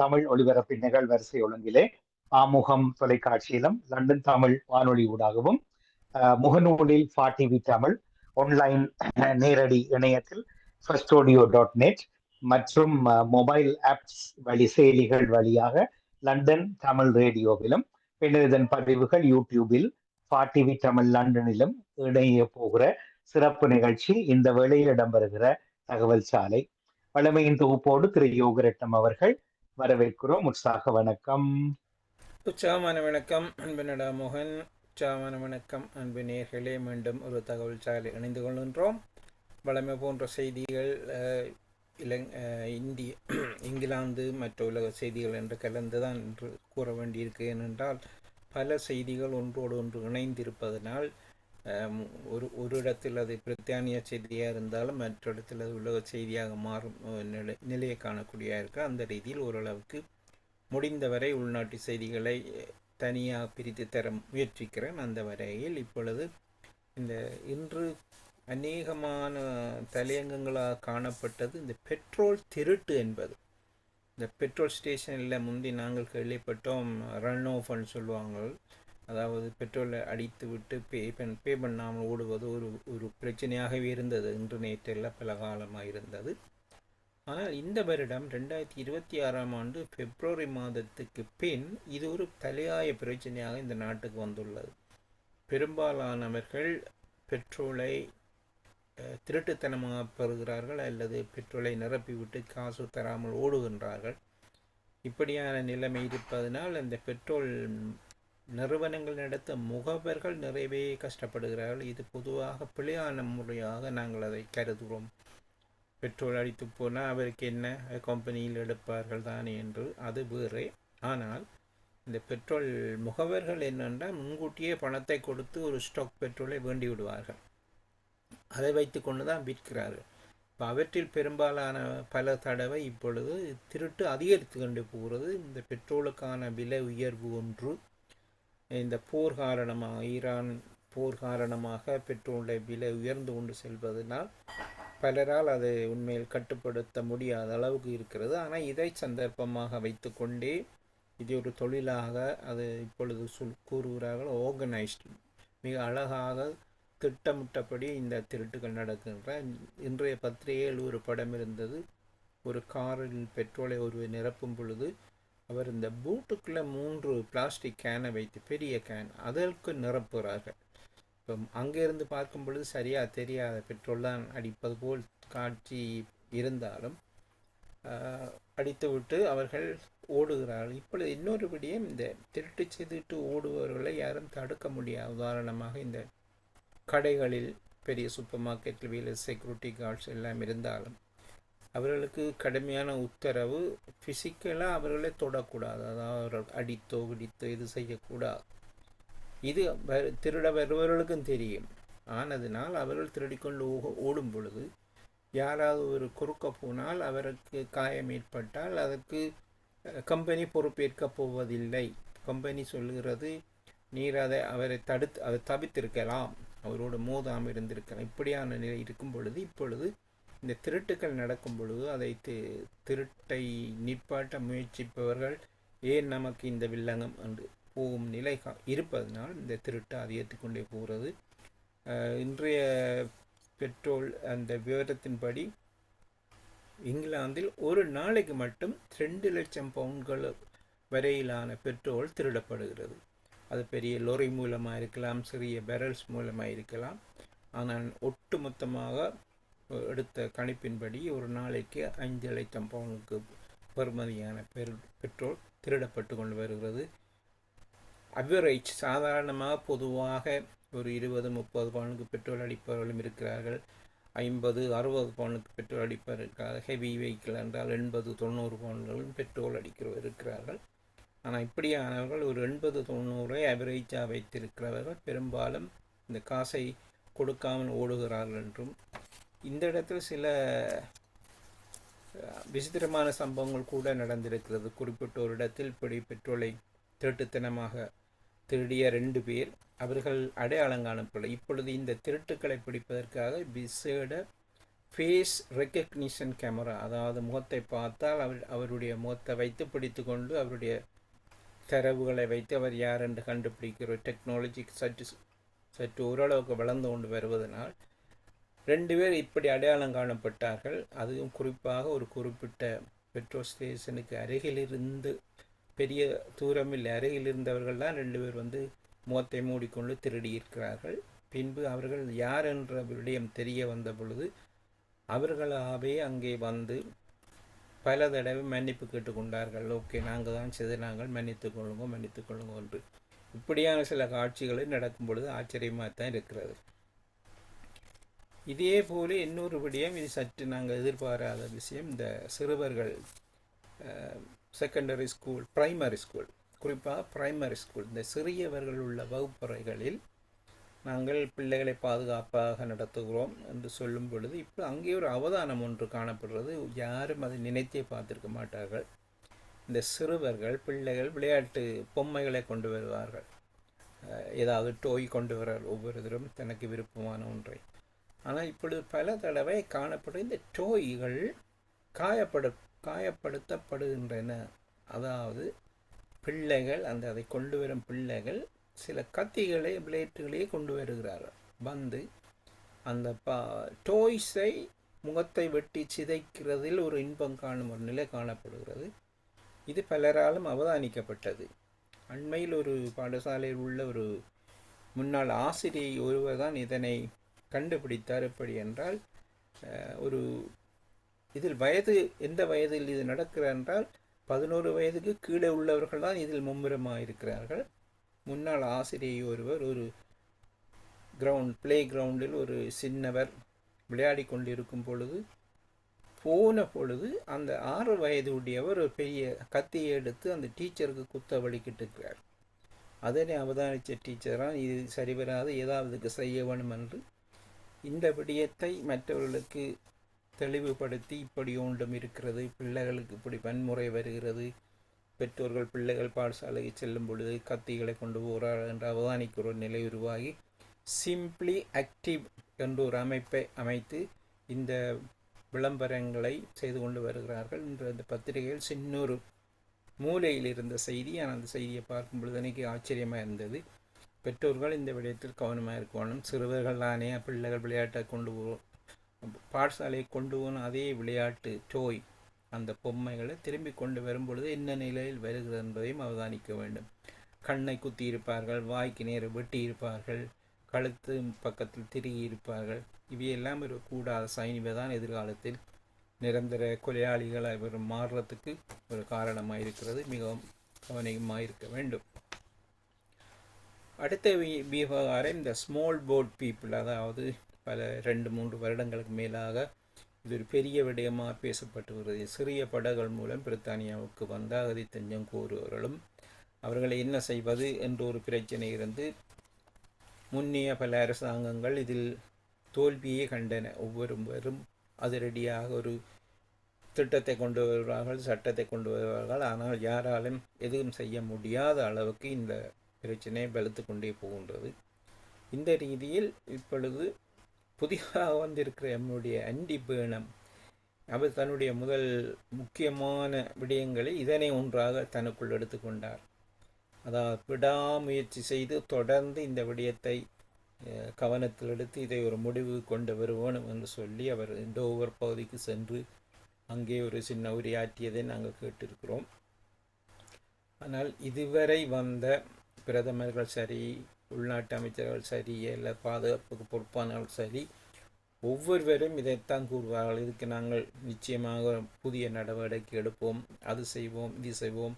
தமிழ் ஒலிபரப்பின் நிகழ்வரிசை ஒழுங்கிலே ஆமுகம் தொலைக்காட்சியிலும் லண்டன் தமிழ் வானொலி ஊடாகவும் முகநூலில் FATV தமிழ் ஆன்லைன் நேரடி இணையத்தில் firstodio.net மற்றும் மொபைல் ஆப்ஸ் வழி செயலிகள் வழியாக லண்டன் தமிழ் ரேடியோவிலும் பின்னர் இதன் பதிவுகள் யூடியூபில் FATV தமிழ் லண்டனிலும் இணைய போகிற சிறப்பு நிகழ்ச்சி இந்த வேளையில் இடம்பெறுகிற தகவல் சாலை. வளமையின் தொகுப்போடு திரு யோகரட்னம் அவர்கள் வரவேற்கிறோம். உற்சாக வணக்கம். உற்சாகமான வணக்கம் அன்பு நடாமோகன். உற்சாகமான வணக்கம் அன்பு நேர்களே. மீண்டும் ஒரு தகவல் சாலை இணைந்து கொள்கின்றோம். வளமை போன்ற செய்திகள் இங்கிலாந்து மற்ற உலக செய்திகள் என்று கலந்துதான் என்று கூற வேண்டியிருக்கு. ஏனென்றால் பல செய்திகள் ஒன்றோடு ஒன்று இணைந்திருப்பதனால் ஒரு இடத்தில் அது பிரித்தானிய செய்தியாக இருந்தாலும் மற்ற இடத்தில் அது உலக செய்தியாக மாறும் நிலையை காணக்கூடியதாக இருக்கு. அந்த ரீதியில் ஓரளவுக்கு முடிந்தவரை உள்நாட்டு செய்திகளை தனியாக பிரித்து தர முயற்சிக்கிறேன். அந்த வரையில் இப்பொழுது இன்று அநேகமான தலையங்கங்களாக காணப்பட்டது இந்த பெட்ரோல் திருட்டு என்பது. இந்த பெட்ரோல் ஸ்டேஷனில் முந்தி நாங்கள் கேள்விப்பட்டோம் ரன் ஆஃப்னு சொல்லுவாங்க. அதாவது பெட்ரோலை அடித்து விட்டு பே பண்ணாமல் ஓடுவது ஒரு பிரச்சனையாகவே இருந்தது. இன்று நேற்றெல்லாம் பல காலமாக இருந்தது. ஆனால் இந்த வருடம் 2026ஆம் ஆண்டு பிப்ரவரி மாதத்துக்கு பின் இது ஒரு தலையாய பிரச்சனையாக இந்த நாட்டுக்கு வந்துள்ளது. பெரும்பாலானவர்கள் பெட்ரோலை திருட்டுத்தனமாக பெறுகிறார்கள் அல்லது பெட்ரோலை நிரப்பிவிட்டு காசு தராமல் ஓடுகின்றார்கள். இப்படியான நிலைமை இருப்பதனால் இந்த பெட்ரோல் நிறுவனங்கள் நடத்த முகவர்கள் நிறையவே கஷ்டப்படுகிறார்கள். இது பொதுவாக பிழையான முறையாக நாங்கள் அதை கருதுகிறோம். பெட்ரோல் அடித்து போனால் அவருக்கு என்ன, கம்பெனியில் எடுப்பார்கள் தானே என்று அது வேறே. ஆனால் இந்த பெட்ரோல் முகவர்கள் என்னென்றால் முன்கூட்டியே பணத்தை கொடுத்து ஒரு ஸ்டாக் பெட்ரோலை வேண்டி விடுவார்கள். அதை வைத்து கொண்டு தான் விற்கிறார்கள். இப்போ அவற்றில் பெரும்பாலான பல தடவை இப்பொழுது திருட்டு அதிகரித்து கொண்டு போகிறது. இந்த பெட்ரோலுக்கான விலை உயர்வு ஒன்று, இந்த போர் காரணமாக ஈரான் போர் காரணமாக பெட்ரோலுடைய விலை உயர்ந்து கொண்டு செல்வதனால் பலரால் அதை உண்மையில் கட்டுப்படுத்த முடியாத அளவுக்கு இருக்கிறது. ஆனால் இதை சந்தர்ப்பமாக வைத்து கொண்டே இது ஒரு தொழிலாக அது இப்பொழுது கூறுகிறார்கள். ஆர்கனைஸ்டு மிக அழகாக திட்டமிட்டபடி இந்த திருட்டுகள் நடக்கின்ற. இன்றைய பத்திரிகையில் ஒரு படம் இருந்தது. ஒரு காரில் பெட்ரோலை ஒருவர் நிரப்பும் பொழுது அவர் இந்த பூட்டுக்குள்ளே 3 பிளாஸ்டிக் கேனை வைத்து, பெரிய கேன், அதற்கு நிரப்புகிறார்கள். இப்போ அங்கேருந்து பார்க்கும் பொழுது சரியாக தெரியாத பெட்ரோல் தான் அடிப்பது போல் காட்சி இருந்தாலும் அடித்துவிட்டு அவர்கள் ஓடுகிறார்கள். இப்பொழுது இன்னொரு விடயம், இந்த திருட்டு செய்துவிட்டு ஓடுபவர்களை யாரும் தடுக்க முடியாது. உதாரணமாக இந்த கடைகளில் பெரிய சூப்பர் மார்க்கெட்டில் வேலை செக்யூரிட்டி கார்ட்ஸ் எல்லாம் இருந்தாலும் அவர்களுக்கு கடுமையான உத்தரவு, ஃபிசிக்கலாக அவர்களை தொடக்கூடாது. அதாவது அவர்கள் அடித்தோ கிடித்தோ இது செய்யக்கூடாது. இது திருட வருபவர்களுக்கும் தெரியும். ஆனதினால் அவர்கள் திருடிக்கொண்டு ஓடும் பொழுது யாராவது ஒரு குறுக்க போனால் அவருக்கு காயம் ஏற்பட்டால் அதற்கு கம்பெனி பொறுப்பேற்கப் போவதில்லை. கம்பெனி சொல்லுகிறது, நீர் அவரை தவிர்த்திருக்கலாம், அவரோடு மோதாமல் இருந்திருக்கலாம். இப்படியான நிலை இருக்கும் பொழுது இப்பொழுது இந்த திருட்டுக்கள் நடக்கும் பொழுது அதை திருட்டை நிப்பாட்ட முயற்சிப்பவர்கள் ஏன் நமக்கு இந்த வில்லங்கம் என்று போகும் நிலை இருப்பதனால் இந்த திருட்டு அதிகரித்து கொண்டே போகிறது. இன்றைய பெட்ரோல் அந்த விவரத்தின்படி இங்கிலாந்தில் ஒரு நாளைக்கு மட்டும் 2 லட்சம் பவுண்ட்கள் வரையிலான பெட்ரோல் திருடப்படுகிறது. அது பெரிய லொரி மூலமாக இருக்கலாம், சிறிய பெரல்ஸ் மூலமாக இருக்கலாம். ஆனால் ஒட்டு மொத்தமாக எடுத்த கணிப்பின்படி ஒரு நாளைக்கு 5 லட்சம் பவுனுக்கு பெறுமதியான பெட்ரோல் திருடப்பட்டு கொண்டு வருகிறது. அவரேஜ் சாதாரணமாக பொதுவாக ஒரு 20-30 பவுனுக்கு பெட்ரோல் அடிப்பவர்களும் இருக்கிறார்கள். 50-60 பவுனுக்கு பெட்ரோல் அடிப்பவர் இருக்கிறார்கள். ஹெவி வெஹிக்கிள் என்றால் 80-90 பவுன்களும் பெட்ரோல் அடிக்கிறவர் இருக்கிறார்கள். ஆனால் இப்படியானவர்கள் ஒரு 80-90 ஆவரேஜாக வைத்திருக்கிறவர்கள் பெரும்பாலும் இந்த காசை கொடுக்காமல் ஓடுகிறார்கள் என்றும், இந்த இடத்தில் சில விசித்திரமான சம்பவங்கள் கூட நடந்திருக்கிறது. குறிப்பிட்ட ஒரு இடத்தில் இப்படி பெட்ரோலை திருட்டுத்தனமாக திருடிய 2 பேர், அவர்கள் அடையாளம் காணப்படவில்லை. இப்பொழுது இந்த திருட்டுக்களை பிடிப்பதற்காக விசேட ஃபேஸ் ரெக்கக்னிஷன் கேமரா, அதாவது முகத்தை பார்த்தால் அவருடைய முகத்தை வைத்து பிடித்து கொண்டு அவருடைய தரவுகளை வைத்து அவர் யார் என்று கண்டுபிடிக்கிற டெக்னாலஜி சற்று ஓரளவுக்கு வளர்ந்து கொண்டு வருவதனால் 2 பேர் இப்படி அடையாளம் காணப்பட்டார்கள். அதுவும் குறிப்பாக ஒரு குறிப்பிட்ட பெட்ரோல் ஸ்டேஷனுக்கு அருகிலிருந்து, பெரிய தூரமில் அருகில் இருந்தவர்கள் தான் 2 பேர் முகத்தை மூடிக்கொண்டு திருடி இருக்கிறார்கள். பின்பு அவர்கள் யார் என்ற விடயம் தெரிய வந்த பொழுது அவர்களாகவே அங்கே பல தடவை மன்னிப்பு கேட்டுக்கொண்டார்கள். ஓகே, நாங்கள் தான் செய்து, நாங்கள் மன்னித்துக் கொள்ளுங்க என்று. இப்படியான சில காட்சிகளை நடக்கும் பொழுது ஆச்சரியமாக தான் இருக்கிறது. இதே போல இன்னொரு விடயம், இது சற்று நாங்கள் எதிர்பாராத விஷயம். இந்த சிறுவர்கள் செகண்டரி ஸ்கூல், பிரைமரி ஸ்கூல், குறிப்பாக பிரைமரி ஸ்கூல், இந்த சிறியவர்கள் உள்ள வகுப்பறைகளில் நாங்கள் பிள்ளைகளை பாதுகாப்பாக நடத்துகிறோம் என்று சொல்லும் பொழுது இப்போ அங்கே ஒரு அவதானம் ஒன்று காணப்படுறது. யாரும் அதை நினைத்தே பார்த்திருக்க மாட்டார்கள். இந்த சிறுவர்கள், பிள்ளைகள் விளையாட்டு பொம்மைகளை கொண்டு வருவார்கள். ஏதாவது டோய் கொண்டு வரார் ஒவ்வொருத்தரும் தனக்கு விருப்பமான ஒன்றை. ஆனால் இப்பொழுது பல தடவை காணப்படும் இந்த டோய்கள் காயப்படுத்தப்படுகின்றன. அதாவது பிள்ளைகள் அதை கொண்டு வரும் பிள்ளைகள் சில கத்திகளை, பிளேட்டுகளையே கொண்டு வருகிறார்கள். அந்த டோய்ஸை முகத்தை வெட்டி சிதைக்கிறதில் ஒரு இன்பம் காணும் ஒரு நிலை காணப்படுகிறது. இது பலராலும் அவதானிக்கப்பட்டது. அண்மையில் ஒரு பாடசாலையில் உள்ள ஒரு முன்னாள் ஆசிரியை ஒருவர் தான் இதனை கண்டுபிடித்தார். எப்படி என்றால், இதில் எந்த வயதில் இது நடக்கிறது என்றால் 11 வயதுக்கு கீழே உள்ளவர்கள் தான் இதில் மும்முரமாக இருக்கிறார்கள். முன்னாள் ஆசிரியை ஒருவர் ஒரு பிளே கிரவுண்டில் ஒரு சின்னவர் விளையாடி கொண்டிருக்கும் பொழுது அந்த 6 வயது உடையவர் ஒரு பெரிய கத்தியை எடுத்து அந்த டீச்சருக்கு குத்த வலிக்கிட்டு இருக்கிறார். அதனை அவதானித்த டீச்சரால் இது சரிவராது, ஏதாவதுக்கு செய்ய வேணும் என்று இந்த விடயத்தை மற்றவர்களுக்கு தெளிவுபடுத்தி, இப்படி ஒன்றும் இருக்கிறது, பிள்ளைகளுக்கு இப்படி வன்முறை வருகிறது, பெற்றோர்கள் பிள்ளைகள் பாடசாலைக்கு செல்லும் பொழுது கத்திகளை கொண்டு போகிறார்கள் என்று அவதானிக்கிற ஒரு நிலை உருவாகி சிம்பிளி ஆக்டிவ் என்ற ஒரு அமைப்பை அமைத்து இந்த விளம்பரங்களை செய்து கொண்டு வருகிறார்கள். இன்று அந்த பத்திரிகையில் சின்னொரு மூலையில் இருந்த செய்தி. ஆனால் அந்த செய்தியை பார்க்கும் பொழுது எனக்கு ஆச்சரியமாக இருந்தது. பெற்றோர்கள் இந்த விடயத்தில் கவனமாக இருக்கணும். சிறுவர்கள் தானே பிள்ளைகள் விளையாட்டை பாடசாலையை கொண்டு போன அதே விளையாட்டு டோய், அந்த பொம்மைகளை திரும்பி கொண்டு வரும்பொழுது என்ன நிலையில் வருகிறது என்பதையும் அவதானிக்க வேண்டும். கண்ணை குத்தி இருப்பார்கள், வாய்க்கு நேரம் வெட்டி இருப்பார்கள், கழுத்து பக்கத்தில் திருகி இருப்பார்கள். இவையெல்லாம் ஒரு கூடாத சைனிவை தான் எதிர்காலத்தில் நிரந்தர கொலையாளிகள் இவர் மாறுறதுக்கு ஒரு காரணமாக இருக்கிறது. மிகவும் கவனமாக இருக்க வேண்டும். அடுத்த விவகாரம் இந்த ஸ்மால் போட் பீப்புள், அதாவது பல 2-3 வருடங்களுக்கு மேலாக இது ஒரு பெரிய விடயமாக பேசப்பட்டு வருகிறது. சிறிய படகுகள் மூலம் பிரித்தானியாவுக்கு வந்த அகதி தஞ்சம் கோருவர்களும் அவர்களை என்ன செய்வது என்ற ஒரு பிரச்சனை இருந்து முன்னிய பல அரசாங்கங்கள் இதில் தோல்வியே கண்டன. ஒவ்வொருவரும் அதிரடியாக ஒரு திட்டத்தை கொண்டு வருவார்கள், சட்டத்தை கொண்டு வருவார்கள். ஆனால் யாராலும் எதுவும் செய்ய முடியாத அளவுக்கு இந்த பிரச்சனை வலுத்து கொண்டே போகின்றது. இந்த ரீதியில் இப்பொழுது புதிதாக வந்திருக்கிற நம்முடைய ஆண்டி பேர்னம் அவர் தன்னுடைய முதல் முக்கியமான விடயங்களை இதனை ஒன்றாக தனக்குள் எடுத்துக்கொண்டார். அதாவது விடாமுயற்சி செய்து தொடர்ந்து இந்த விடயத்தை கவனத்தில் எடுத்து இதை ஒரு முடிவு கொண்டு வருவோம் என்று சொல்லி அவர் டோவர் பகுதிக்கு சென்று அங்கே ஒரு சின்ன உரையாற்றியதை நாங்கள் கேட்டிருக்கிறோம். ஆனால் இதுவரை வந்த பிரதமர்கள் சரி, உள்நாட்டு அமைச்சர்கள் சரி, இல்லை பாதுகாப்புக்கு பொறுப்பானவர்கள் சரி, ஒவ்வொருவரும் இதைத்தான் கூறுவார்கள். இதுக்கு நாங்கள் நிச்சயமாக புதிய நடவடிக்கை எடுப்போம், அது செய்வோம், இது செய்வோம்,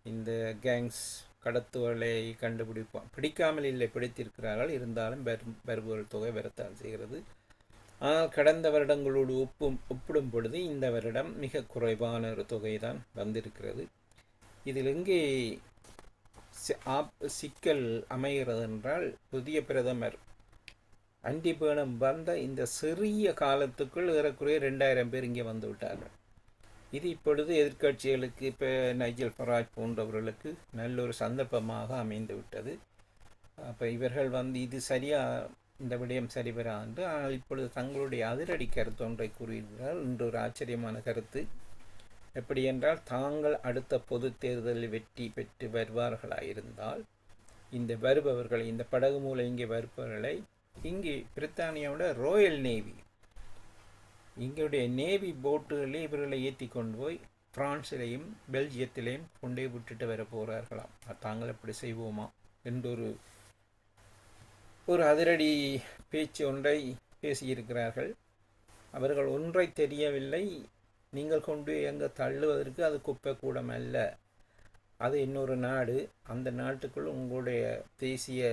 இந்த கேங்ஸ் கடத்துவர்களை கண்டுபிடிப்போம். பிடிக்காமல் இல்லை, பிடித்திருக்கிறார்கள், இருந்தாலும் வருபவர்கள் தொகை வரத்தான் செய்கிறது. ஆனால் கடந்த வருடங்களோடு ஒப்பிடும் பொழுது இந்த வருடம் மிக குறைவான ஒரு தொகை தான் வந்திருக்கிறது. இதில் எங்கே சிக்கல் அமைகிறது என்றால், புதிய பிரதமர் ஆண்டி பேர்னம் வந்த இந்த சிறிய காலத்துக்குள் ஏறக்குறைய 2000 பேர் இங்கே வந்து விட்டார்கள். இது இப்பொழுது எதிர்க்கட்சிகளுக்கு, இப்போ நைஜல் ஃபராஜ் போன்றவர்களுக்கு நல்ல ஒரு சந்தர்ப்பமாக அமைந்து விட்டது. அப்போ இவர்கள் இது சரியாக இந்த விடயம் சரிவரா என்று. ஆனால் இப்பொழுது தங்களுடைய அதிரடி கருத்து ஒன்றை கூறுகிறார்கள். இன்று ஒரு ஆச்சரியமான கருத்து. எப்படி என்றால், தாங்கள் அடுத்த பொது தேர்தலில் வெற்றி பெற்று வருவார்களாயிருந்தால் இந்த வருபவர்களை, இந்த படகு மூலம் இங்கே வருபவர்களை இங்கே பிரித்தானியாவோட ராயல் நேவி, இங்களுடைய நேவி போட்டுகளே இவர்களை ஏற்றி கொண்டு போய் பிரான்சிலையும் பெல்ஜியத்திலையும் கொண்டே விட்டுட்டு வர போகிறார்களாம். தாங்கள் எப்படி செய்வோமா என்றொரு அதிரடி பேச்சு ஒன்றை பேசியிருக்கிறார்கள். அவர்கள் ஒன்றை தெரியவில்லை, நீங்கள் கொண்டு எங்கே தள்ளுவதற்கு அது குப்பை கூடம் அல்ல, அது இன்னொரு நாடு. அந்த நாட்டுக்குள் உங்களுடைய தேசிய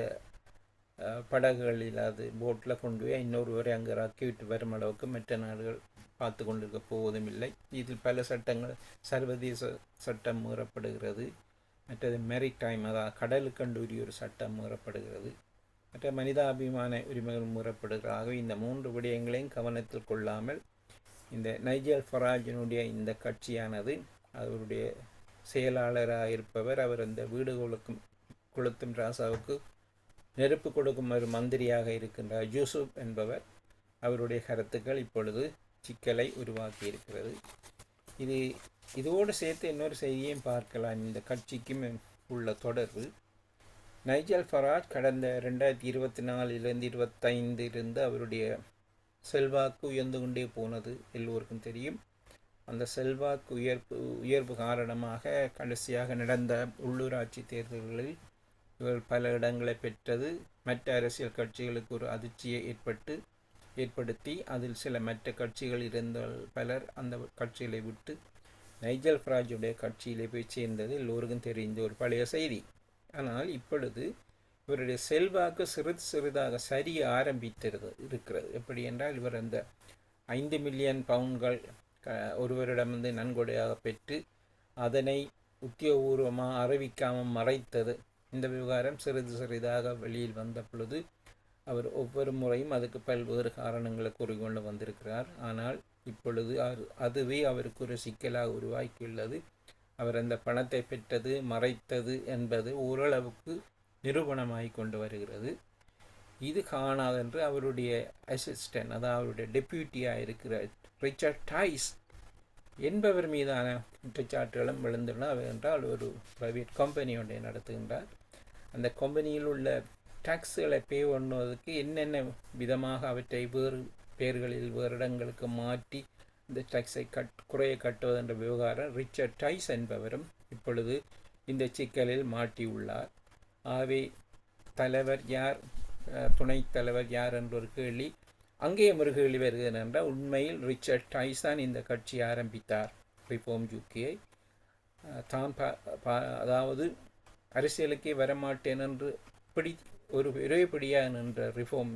படகுகளில் அது போட்டில் கொண்டு போய் இன்னொருவரை அங்கே இறக்கி விட்டு வரும் அளவுக்கு மற்ற நாடுகள் பார்த்து கொண்டிருக்க போவதும் இல்லை. இதில் பல சட்டங்கள், சர்வதேச சட்டம் மீறப்படுகிறது. மற்றது மெரிடைம், அதாவது கடலுக்கண்டு உரிய ஒரு சட்டம் மீறப்படுகிறது. மற்ற மனிதாபிமான உரிமைகள் மீறப்படுகிறது. இந்த 3 விடயங்களையும் கவனத்தில் கொள்ளாமல் இந்த நைஜல் ஃபராஜினுடைய இந்த கட்சியானது, அவருடைய செயலாளராக இருப்பவர், அவர் அந்த வீடு கொளுத்தும் ராசாவுக்கு நெருப்பு கொடுக்கும் ஒரு மந்திரியாக இருக்கின்றார் யூசுப் என்பவர். அவருடைய கருத்துக்கள் இப்பொழுது சிக்கலை உருவாக்கி இருக்கிறது. இதோடு சேர்த்து இன்னொரு செய்தியையும் பார்க்கலாம். இந்த கட்சிக்கும் உள்ள தொடர்பு. நைஜல் ஃபராஜ் கடந்த 2024 25 அவருடைய செல்வாக்கு உயர்ந்து கொண்டே போனது எல்லோருக்கும் தெரியும். அந்த செல்வாக்கு உயர்வு காரணமாக கடைசியாக நடந்த உள்ளூராட்சி தேர்தல்களில் இவர் பல இடங்களை பெற்றது மற்ற அரசியல் கட்சிகளுக்கு ஒரு அதிர்ச்சியை ஏற்படுத்தி அதில் சில மற்ற கட்சிகள் இருந்த பலர் அந்த கட்சிகளை விட்டு நைஜல் ஃபராஜுடைய கட்சியிலே போய் சேர்ந்தது எல்லோருக்கும் தெரிந்த ஒரு பழைய செய்தி. ஆனால் இப்பொழுது இவருடைய செல்வாக்கு சிறிதாக சரிய இருக்கிறது. எப்படி என்றால், இவர் அந்த 5 மில்லியன் பவுண்ட்கள் ஒருவரிடமிருந்து நன்கொடையாக பெற்று அதனை உத்தியோகபூர்வமாக அறிவிக்காமல் மறைத்தது. இந்த விவகாரம் சிறிதாக வெளியில் வந்த பொழுது அவர் ஒவ்வொரு முறையும் அதுக்கு பல்வேறு காரணங்களை கூறிக்கொண்டு வந்திருக்கிறார். ஆனால் இப்பொழுது அதுவே அவருக்கு ஒரு சிக்கலாக உருவாக்கியுள்ளது. அவர் அந்த பணத்தை பெற்றது, மறைத்தது என்பது ஓரளவுக்கு நிரூபணமாகி கொண்டு வருகிறது. இது காணாதென்று அவருடைய அசிஸ்டன்ட், அதாவது அவருடைய டெப்யூட்டியாக இருக்கிற ரிச்சர்ட் டைஸ் என்பவர் மீதான குற்றச்சாட்டுகளும் விழுந்துள்ளன. அவர் என்றால் ஒரு பிரைவேட் கம்பெனியோடைய நடத்துகின்றார். அந்த கம்பெனியில் உள்ள டாக்ஸுகளை பே பண்ணுவதற்கு என்னென்ன விதமாக அவற்றை வேறு பெயர்களில் வேறு இடங்களுக்கு மாற்றி இந்த டாக்ஸை குறைய கட்டுவது என்ற விவகாரம் ரிச்சர்ட் டைஸ் என்பவரும் இப்பொழுது இந்த சிக்கலில் மாட்டியுள்ளார். ஆகவே தலைவர் யார், துணைத் தலைவர் யார் என்ற ஒரு கேள்வி அங்கேயும் ஒரு கேள்வி வருகிறது என்றால், உண்மையில் ரிச்சர்ட் டைஸ் தான் இந்த கட்சி ஆரம்பித்தார், ரிஃபார்ம் யூகேயை. தான் அதாவது அரசியலுக்கே வரமாட்டேன் என்று ஒரேபடியாக நின்ற ரிஃபார்ம்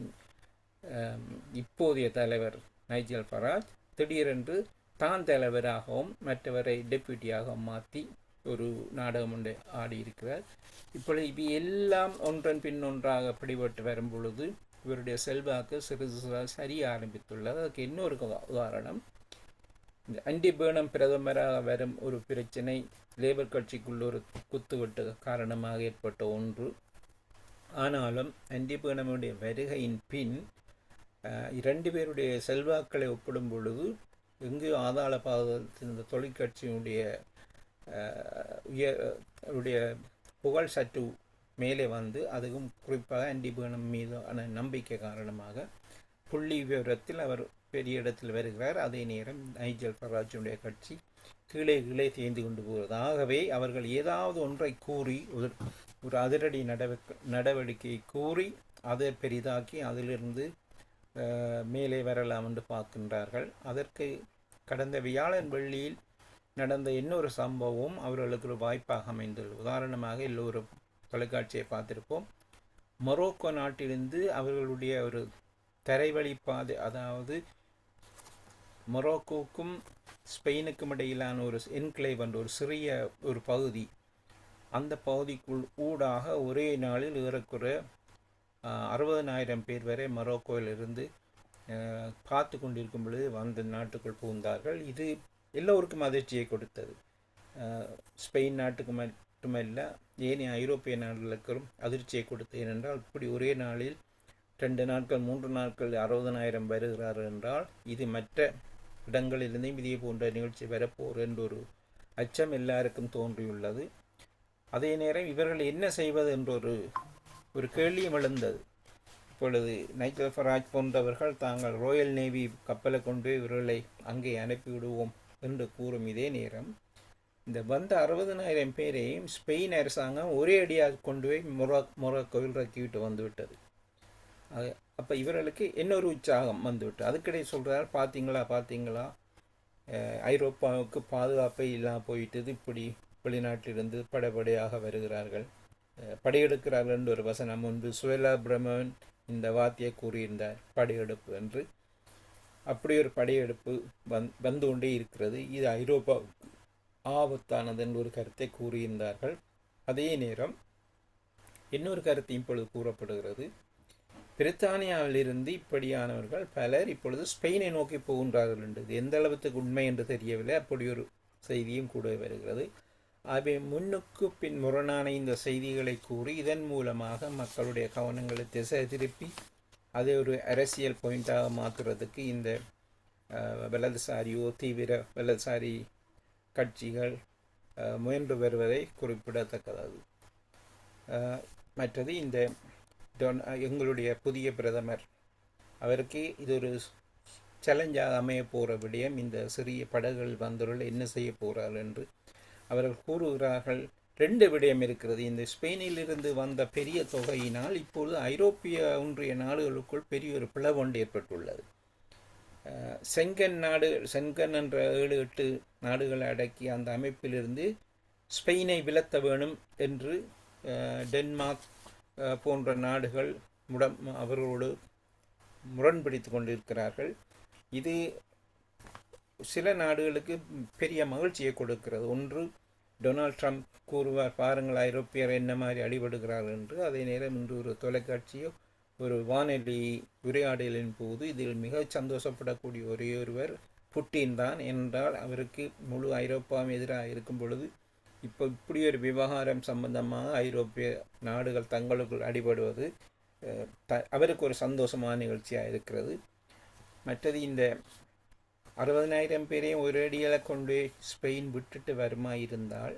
இப்போதைய தலைவர் நைஜல் ஃபராஜ் திடீரென்று தான் தலைவராகவும் மற்றவரை டெப்யூட்டியாக மாற்றி ஒரு நாடகம் ஒன்று ஆடியிருக்கிறார். இப்பொழுது இவை எல்லாம் ஒன்றன் பின் ஒன்றாக பிடிபட்டு வரும் பொழுது இவருடைய செல்வாக்கு சிறிது சரிய ஆரம்பித்துள்ளது. அதுக்கு இன்னொரு உதாரணம், இந்த ஆண்டி பேர்னம் பிரதமராக வரும் ஒரு பிரச்சனை லேபர் கட்சிக்குள்ள ஒரு குத்துவெட்டு காரணமாக ஏற்பட்ட ஒன்று. ஆனாலும் ஆண்டி பேர்னமுடைய வருகையின் பின் 2 பேருடைய செல்வாக்களை ஒப்பிடும் பொழுது எங்கேயோ ஆதாள பாதத்தில் இந்த தொழிற்கட்சியினுடைய புகழ் சற்று மேலே வந்து, அதுவும் குறிப்பாக ஆண்டி பேர்னம் மீதான நம்பிக்கை காரணமாக புள்ளி விவரத்தில் அவர் பெரிய இடத்தில் வருகிறார். அதே நேரம் நைஜல் ஃபராஜுடைய கட்சி கீழே தேர்ந்து கொண்டு போகிறது. ஆகவே அவர்கள் ஏதாவது ஒன்றை கூறி ஒரு அதிரடி நடவடிக்கையை கூறி அதை பெரிதாக்கி அதிலிருந்து மேலே வரலாம் என்று பார்க்கின்றார்கள். அதற்கு கடந்த வியாழன் வெள்ளியில் நடந்த இன்னொரு சம்பவம் அவர்களுக்கு ஒரு வாய்ப்பாக அமைந்துள்ளது. உதாரணமாக எல்லோரும் தொலைக்காட்சியை பார்த்திருப்போம். மொரோக்கோ நாட்டிலிருந்து அவர்களுடைய ஒரு தரைவழி பாதை, அதாவது மொரோக்கோவுக்கும் ஸ்பெயினுக்கும் இடையிலான ஒரு என்க்ளேவ் என்ற ஒரு சிறிய ஒரு பகுதி, அந்த பகுதிக்குள் ஊடாக ஒரே நாளில் ஏறக்குறைய 60,000 பேர் வரை மொரோக்கோவிலிருந்து காத்து கொண்டிருக்கும் பொழுது அந்த நாட்டுக்குள் புகுந்தார்கள். இது எல்லோருக்கும் அதிர்ச்சியை கொடுத்தது. ஸ்பெயின் நாட்டுக்கு மட்டுமல்ல, ஏனைய ஐரோப்பிய நாடுகளுக்கும் அதிர்ச்சியை கொடுத்தது. ஏனென்றால் இப்படி ஒரே நாளில் 2 நாட்கள் 3 நாட்கள் 60,000 வருகிறார்கள் என்றால் இது மற்ற இடங்களிலிருந்தும் இதே போன்ற நிகழ்ச்சி வரப்போகிற என்ற ஒரு அச்சம் எல்லாருக்கும் தோன்றியுள்ளது. அதே நேரம் இவர்கள் என்ன செய்வது என்ற ஒரு கேள்வியும் எழுந்தது. இப்பொழுது நைஜல் ஃபராஜ் போன்றவர்கள் தாங்கள் ராயல் நேவி கப்பலை கொண்டு இவர்களை அங்கே அனுப்பிவிடுவோம் என்று கூறும் இதே நேரம் இந்த வந்த 60,000 பேரையும் ஸ்பெயின் அரசாங்கம் ஒரே அடியாக கொண்டு போய் மொராக்கோவில் இறக்கிவிட்டு வந்துவிட்டது. அப்போ இவர்களுக்கு இன்னொரு உற்சாகம் வந்துவிட்டு அதுக்கிடையே சொல்கிறார், பார்த்தீங்களா ஐரோப்பாவுக்கு பாதுகாப்பே இல்லாமல் போயிட்டது, இப்படி வெளிநாட்டிலிருந்து படையாக வருகிறார்கள், படையெடுக்கிறார்கள் என்று ஒரு வசனம் முன்பு சுவேலா பிரமன் இந்த வார்த்தையை கூறியிருந்தார், படையெடுப்பு என்று. அப்படி ஒரு படையெடுப்பு வந்து கொண்டே இருக்கிறது, இது ஐரோப்பாவுக்கு ஆபத்தானது என்று ஒரு கருத்தை கூறியிருந்தார்கள். அதே நேரம் இன்னொரு கருத்து இப்பொழுது கூறப்படுகிறது, பிரித்தானியாவிலிருந்து இப்படியானவர்கள் பலர் இப்பொழுது ஸ்பெயினை நோக்கி போகின்றார்கள் என்றது எந்த அளவுக்கு உண்மை என்று தெரியவில்லை. அப்படி ஒரு செய்தியும் கூட வருகிறது. அவை முன்னுக்கு பின் முரணான இந்த செய்திகளை கூறி இதன் மூலமாக மக்களுடைய கவனங்களை திசை திருப்பி அதை ஒரு அரசியல் பாயிண்டாக மாற்றுறதுக்கு இந்த வலதுசாரியோ தீவிர வலதுசாரி கட்சிகள் முயன்று வருவதை குறிப்பிடத்தக்கது. மற்றது இந்த எங்களுடைய புதிய பிரதமர் அவருக்கு இது ஒரு சேலஞ்சாக அமைய போகிற விடயம், இந்த சிறிய படகுகள் வந்தவர்கள் என்ன செய்ய போகிறார்கள் என்று அவர்கள் கூறுகிறார்கள். 2 விடயம் இருக்கிறது. இந்த ஸ்பெயினிலிருந்து வந்த பெரிய தொகையினால் இப்பொழுது ஐரோப்பிய ஒன்றிய நாடுகளுக்குள் பெரிய ஒரு பிளவொன்று ஏற்பட்டுள்ளது. செங்கன் என்ற 7-8 நாடுகளை அடக்கிய அந்த அமைப்பிலிருந்து ஸ்பெயினை விலத்த வேணும் என்று டென்மார்க் போன்ற நாடுகள் அவர்களோடு முரண்பிடித்து கொண்டிருக்கிறார்கள். இது சில நாடுகளுக்கு பெரிய மகிழ்ச்சியை கொடுக்கிறது. ஒன்று, டொனால்ட் ட்ரம்ப் கூறுவார், பாருங்கள் ஐரோப்பியர் என்ன மாதிரி அடிபடுகிறார்கள் என்று. அதே நேரம் இன்று ஒரு தொலைக்காட்சியோ ஒரு வானொலி உரையாடலின் போது இதில் மிக சந்தோஷப்படக்கூடிய ஒரே ஒருவர் புட்டின் தான். என்றால் அவருக்கு முழு ஐரோப்பாவும் எதிராக இருக்கும் பொழுது இப்போ இப்படி ஒரு விவகாரம் சம்பந்தமாக ஐரோப்பிய நாடுகள் தங்களுக்குள் அடிபடுவது அவருக்கு ஒரு சந்தோஷமான நிகழ்ச்சியாக இருக்கிறது. மற்றது இந்த 60,000 பேரையும் ஒரு அடியில் கொண்டு ஸ்பெயின் விட்டுட்டு வருமா இருந்தால்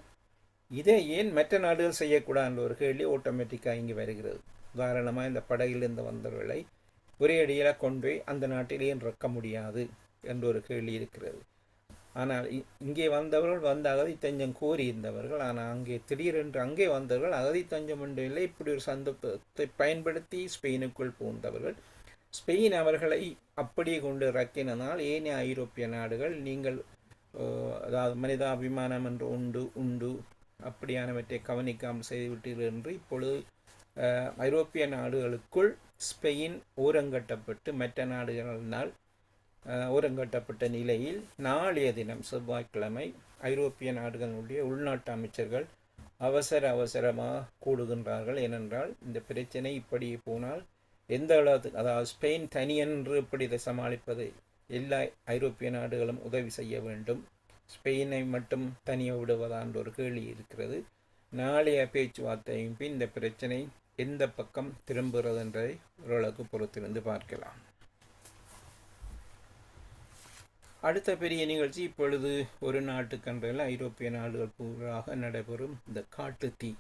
இதை ஏன் மற்ற நாடுகள் செய்யக்கூடாதுன்ற ஒரு கேள்வி ஆட்டோமேட்டிக்காக இங்கே வருகிறது. உதாரணமாக இந்த படகிலிருந்து வந்தவர்களை ஒரே அடியில் கொண்டு போய் அந்த நாட்டிலே இறக்க முடியாது என்ற ஒரு கேள்வி இருக்கிறது. ஆனால் இங்கே வந்தவர்கள் வந்து அகதி தஞ்சம் கோரியிருந்தவர்கள், ஆனால் அங்கே திடீரென்று அங்கே வந்தவர்கள் அகதி தஞ்சம் ஒன்றும் இல்லை, இப்படி ஒரு சந்தர்ப்பத்தை பயன்படுத்தி ஸ்பெயினுக்குள் புகுந்தவர்கள். ஸ்பெயின் அவர்களை அப்படியே கொண்டு இறக்கினால் ஏனைய ஐரோப்பிய நாடுகள் நீங்கள் அதாவது மனிதாபிமானம் என்று உண்டு அப்படியானவற்றை கவனிக்காமல் செய்துவிட்டீர்கள் என்று இப்பொழுது ஐரோப்பிய நாடுகளுக்குள் ஸ்பெயின் ஓரங்கட்டப்பட்டு மற்ற நாடுகளினால் ஓரங்கட்டப்பட்ட நிலையில் நாளைய தினம் செவ்வாய்க்கிழமை ஐரோப்பிய நாடுகளுடைய உள்நாட்டு அமைச்சர்கள் அவசரமாக கூடுகின்றார்கள். ஏனென்றால் இந்த பிரச்சனை இப்படியே போனால் எந்த அளவுக்கு, அதாவது ஸ்பெயின் தனியென்று இப்படி இதை சமாளிப்பது, எல்லா ஐரோப்பிய நாடுகளும் உதவி செய்ய வேண்டும், ஸ்பெயினை மட்டும் தனியாக விடுவதான்ற ஒரு கேள்வி இருக்கிறது. நாளைய பேச்சுவார்த்தையின் பின் இந்த பிரச்சனை எந்த பக்கம் திரும்புகிறது என்பதை ஓரளவுக்கு பொறுத்திருந்து பார்க்கலாம். அடுத்த பெரிய நிகழ்ச்சி இப்பொழுது ஒரு நாட்டுக்கன்றையில் ஐரோப்பிய நாடுகள் பூராக நடைபெறும் இந்த காட்டு தீ.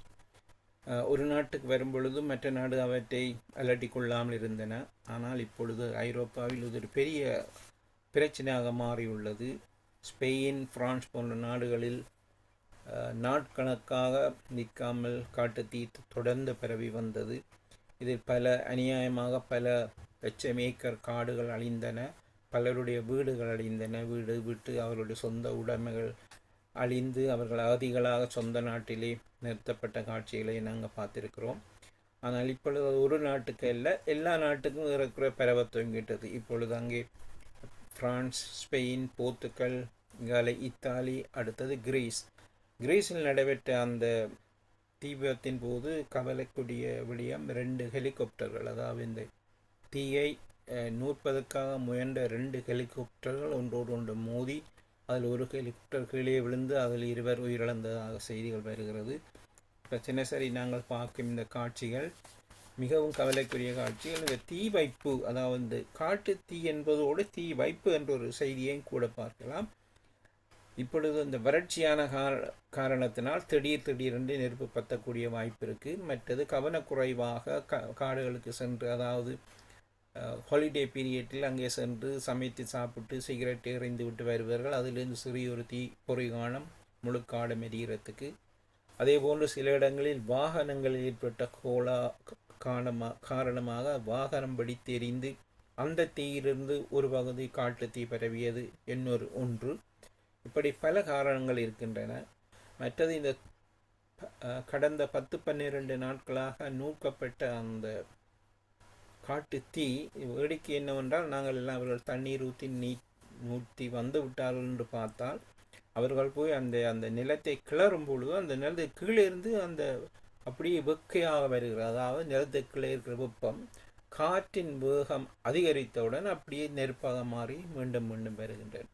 ஒரு நாட்டுக்கு வரும்பொழுது மற்ற நாடு அவற்றை அலட்டி கொள்ளாமல் இருந்தன. ஆனால் இப்பொழுது ஐரோப்பாவில் இது ஒரு பெரிய பிரச்சனையாக மாறியுள்ளது. ஸ்பெயின், பிரான்ஸ் போன்ற நாடுகளில் நாட்கணக்காக நிற்காமல் காட்டுத்தீ தொடர்ந்து பரவி வந்தது. இதில் அநியாயமாக பல லட்சம் ஏக்கர் காடுகள் அழிந்தன, பலருடைய வீடுகள் அழிந்தன, வீடு விட்டு அவர்களுடைய சொந்த உடைமைகள் அழிந்து அவர்கள் அகதிகளாக சொந்த நாட்டிலே நிறுத்தப்பட்ட காட்சிகளை நாங்கள் பார்த்துருக்கிறோம். ஆனால் இப்பொழுது ஒரு நாட்டுக்கு இல்லை, எல்லா நாட்டுக்கும் இருக்கிற பரவ துவங்கிட்டது. இப்பொழுது அங்கே பிரான்ஸ், ஸ்பெயின், போர்த்துக்கல், இத்தாலி, அடுத்தது கிரீஸில் நடைபெற்ற அந்த தீவிரத்தின் போது கவலைக்குரிய விடயம் 2 ஹெலிகாப்டர்கள், அதாவது இந்த தீயை நூற்பதற்காக முயன்ற 2 ஹெலிகாப்டர்கள் ஒன்றோடு ஒன்று மோதி அதில் ஒரு ஹெலிகாப்டர் கீழே விழுந்து அதில் 2 உயிரிழந்ததாக செய்திகள் வருகிறது. இப்போ தினசரி நாங்கள் பார்க்கும் இந்த காட்சிகள் மிகவும் கவலைக்குரிய காட்சிகள். இந்த தீ வைப்பு, அதாவது காட்டு தீ என்பதோடு தீ வைப்பு என்ற ஒரு செய்தியையும் கூட பார்க்கலாம். இப்பொழுது இந்த வறட்சியான காரணத்தினால் திடீரென்று நெருப்பு பற்றக்கூடிய வாய்ப்பு இருக்குது. மற்றது கவனக்குறைவாக காடுகளுக்கு சென்று, அதாவது ஹாலிடே பீரியட்டில் அங்கே சென்று சமைத்து சாப்பிட்டு சிகரெட் எறிந்து விட்டு வருவார்கள். அதிலிருந்து சிறிய ஒரு தீ பொறி காணும் முழுக்காடு மெரிகிறதுக்கு. அதே போன்று சில இடங்களில் வாகனங்களில் ஏற்பட்ட காரணமாக வாகனம் வெடித்து எரிந்து அந்த தீயிலிருந்து ஒரு பகுதி காட்டு தீ பரவியது ஒன்று. இப்படி பல காரணங்கள் இருக்கின்றன. மற்றது இந்த கடந்த 10-12 நாட்களாக நூற்கப்பட்ட அந்த காட்டு தீ வேடிக்கை என்னவென்றால், நாங்கள் எல்லாம் அவர்கள் தண்ணீர் ஊற்றி வந்து விட்டார்கள் என்று பார்த்தால், அவர்கள் போய் அந்த நிலத்தை கிளறும் பொழுது அந்த நிலத்தை கீழே இருந்து அந்த அப்படியே வெக்கையாக வருகிறது. அதாவது நிலத்துக்குள்ளே இருக்கிற வெப்பம் காற்றின் வேகம் அதிகரித்தவுடன் அப்படியே நெருப்பாக மாறி மீண்டும் மீண்டும் வருகின்றன.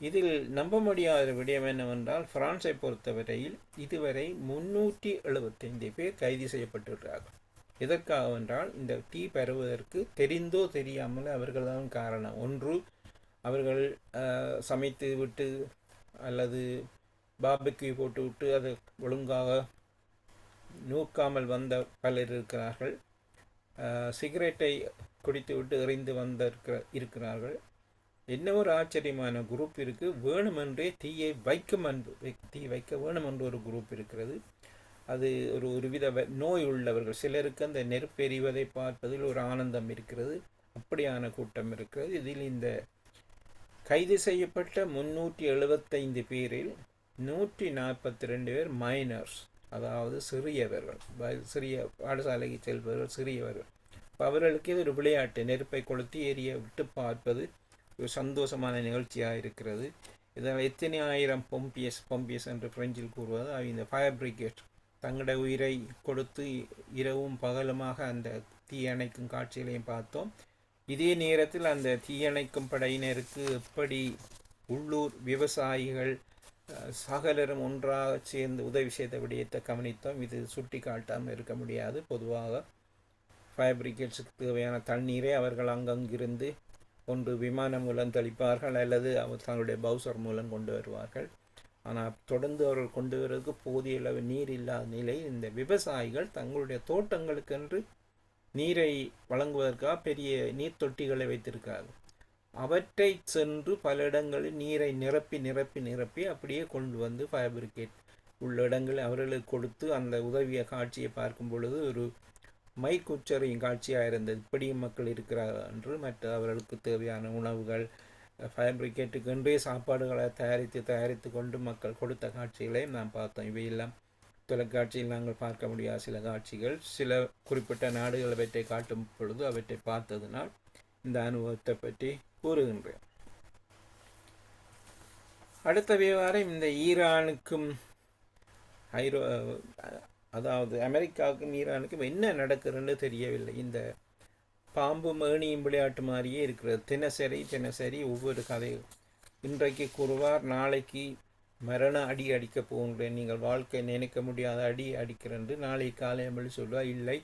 இதில் நம்ப முடியாத விடயம் என்னவென்றால், பிரான்ஸை பொறுத்தவரையில் இதுவரை 375 பேர் கைது செய்யப்பட்டிருக்கிறார்கள். எதற்காக என்றால், இந்த தீ பரவுவதற்கு தெரிந்தோ தெரியாமல் அவர்கள்தான் காரணம். ஒன்று, அவர்கள் சமைத்து விட்டு அல்லது பாபிக்யூ போட்டு விட்டு அதை ஒழுங்காக நூக்காமல் வந்த பலர் இருக்கிறார்கள். சிகரெட்டை குடித்துவிட்டு எறிந்து இருக்கிறார்கள். என்ன ஒரு ஆச்சரியமான குரூப் இருக்குது, வேணுமென்றே தீ வைக்க வேணுமென்று ஒரு குரூப் இருக்கிறது. அது ஒருவித நோய் உள்ளவர்கள். சிலருக்கு அந்த நெருப்பு எறிவதை பார்ப்பதில் ஒரு ஆனந்தம் இருக்கிறது. அப்படியான கூட்டம் இருக்கிறது. இதில் இந்த கைது செய்யப்பட்ட 375 பேரில் 142 பேர் மைனர்ஸ், அதாவது சிறியவர்கள், சிறிய பாடசாலைக்கு செல்பவர்கள், சிறியவர்கள். அவர்களுக்கு இது ஒரு விளையாட்டு. நெருப்பை கொளுத்தி எரிய விட்டு பார்ப்பது ஒரு சந்தோஷமான நிகழ்ச்சியாக இருக்கிறது. இதில் எத்தனை ஆயிரம் பொம்பியஸ் என்று பிரெஞ்சில் கூறுவது, இந்த ஃபயர் பிரிகேட் தங்களோட உயிரை கொடுத்து இரவும் பகலுமாக அந்த தீயணைக்கும் காட்சிகளையும் பார்த்தோம். இதே நேரத்தில் அந்த தீயணைக்கும் படையினருக்கு எப்படி உள்ளூர் விவசாயிகள் சகலரும் ஒன்றாக சேர்ந்து உதவி செய்த விடயத்தை கவனித்தோம். இது சுட்டி காட்டாமல் இருக்க முடியாது. பொதுவாக ஃபயர் பிரிகேட்ஸுக்கு தேவையான தண்ணீரை அவர்கள் அங்கங்கிருந்து ஒன்று விமானம் மூலம் தெளிப்பார்கள் அல்லது அவர் தங்களுடைய பவுசர் மூலம் கொண்டு வருவார்கள். ஆனால் தொடர்ந்து அவர்கள் கொண்டு வருவதற்கு போதிய அளவு நீர் இல்லாத நிலையில் இந்த விவசாயிகள் தங்களுடைய தோட்டங்களுக்கென்று நீரை வழங்குவதற்காக பெரிய நீர் தொட்டிகளை வைத்திருக்கிறார்கள். அவற்றை சென்று பல இடங்களில் நீரை நிரப்பி அப்படியே கொண்டு வந்து ஃபயர் பிரிகேட் உள்ள இடங்களில் அவர்களுக்கு கொடுத்து அந்த உதவிய காட்சியை பார்க்கும் பொழுது ஒரு மைக்குச்சரியும் காட்சியாக இருந்தது. இப்படியும் மக்கள் இருக்கிறார்கள் என்று. மற்ற அவர்களுக்கு தேவையான உணவுகள், ஃபயர் பிரிகேட்டுக்கு என்றே சாப்பாடுகளை தயாரித்து கொண்டு மக்கள் கொடுத்த காட்சிகளை நாம் பார்த்தோம். இவையெல்லாம் தொலைக்காட்சியில் நாங்கள் பார்க்க முடியாத சில காட்சிகள். சில குறிப்பிட்ட நாடுகளை அவற்றை காட்டும் பொழுது அவற்றை பார்த்ததினால் இந்த அனுபவத்தை பற்றி கூறுகின்றேன். அடுத்த விவகாரம் இந்த ஈரானுக்கும் அதாவது அமெரிக்காவுக்கும் ஈரானுக்கும் என்ன நடக்குதுன்னு தெரியவில்லை. இந்த பாம்பு மேணியும் விளையாட்டு மாதிரியே இருக்கிறது. தினசரி ஒவ்வொரு கதையும். இன்றைக்கு கூறுவார், நாளைக்கு மரண அடி அடிக்கப் போகின்றேன், நீங்கள் வாழ்க்கை நினைக்க முடியாத அடி அடிக்கிறேன். நாளை காலையில் சொல்லுவார், இல்லை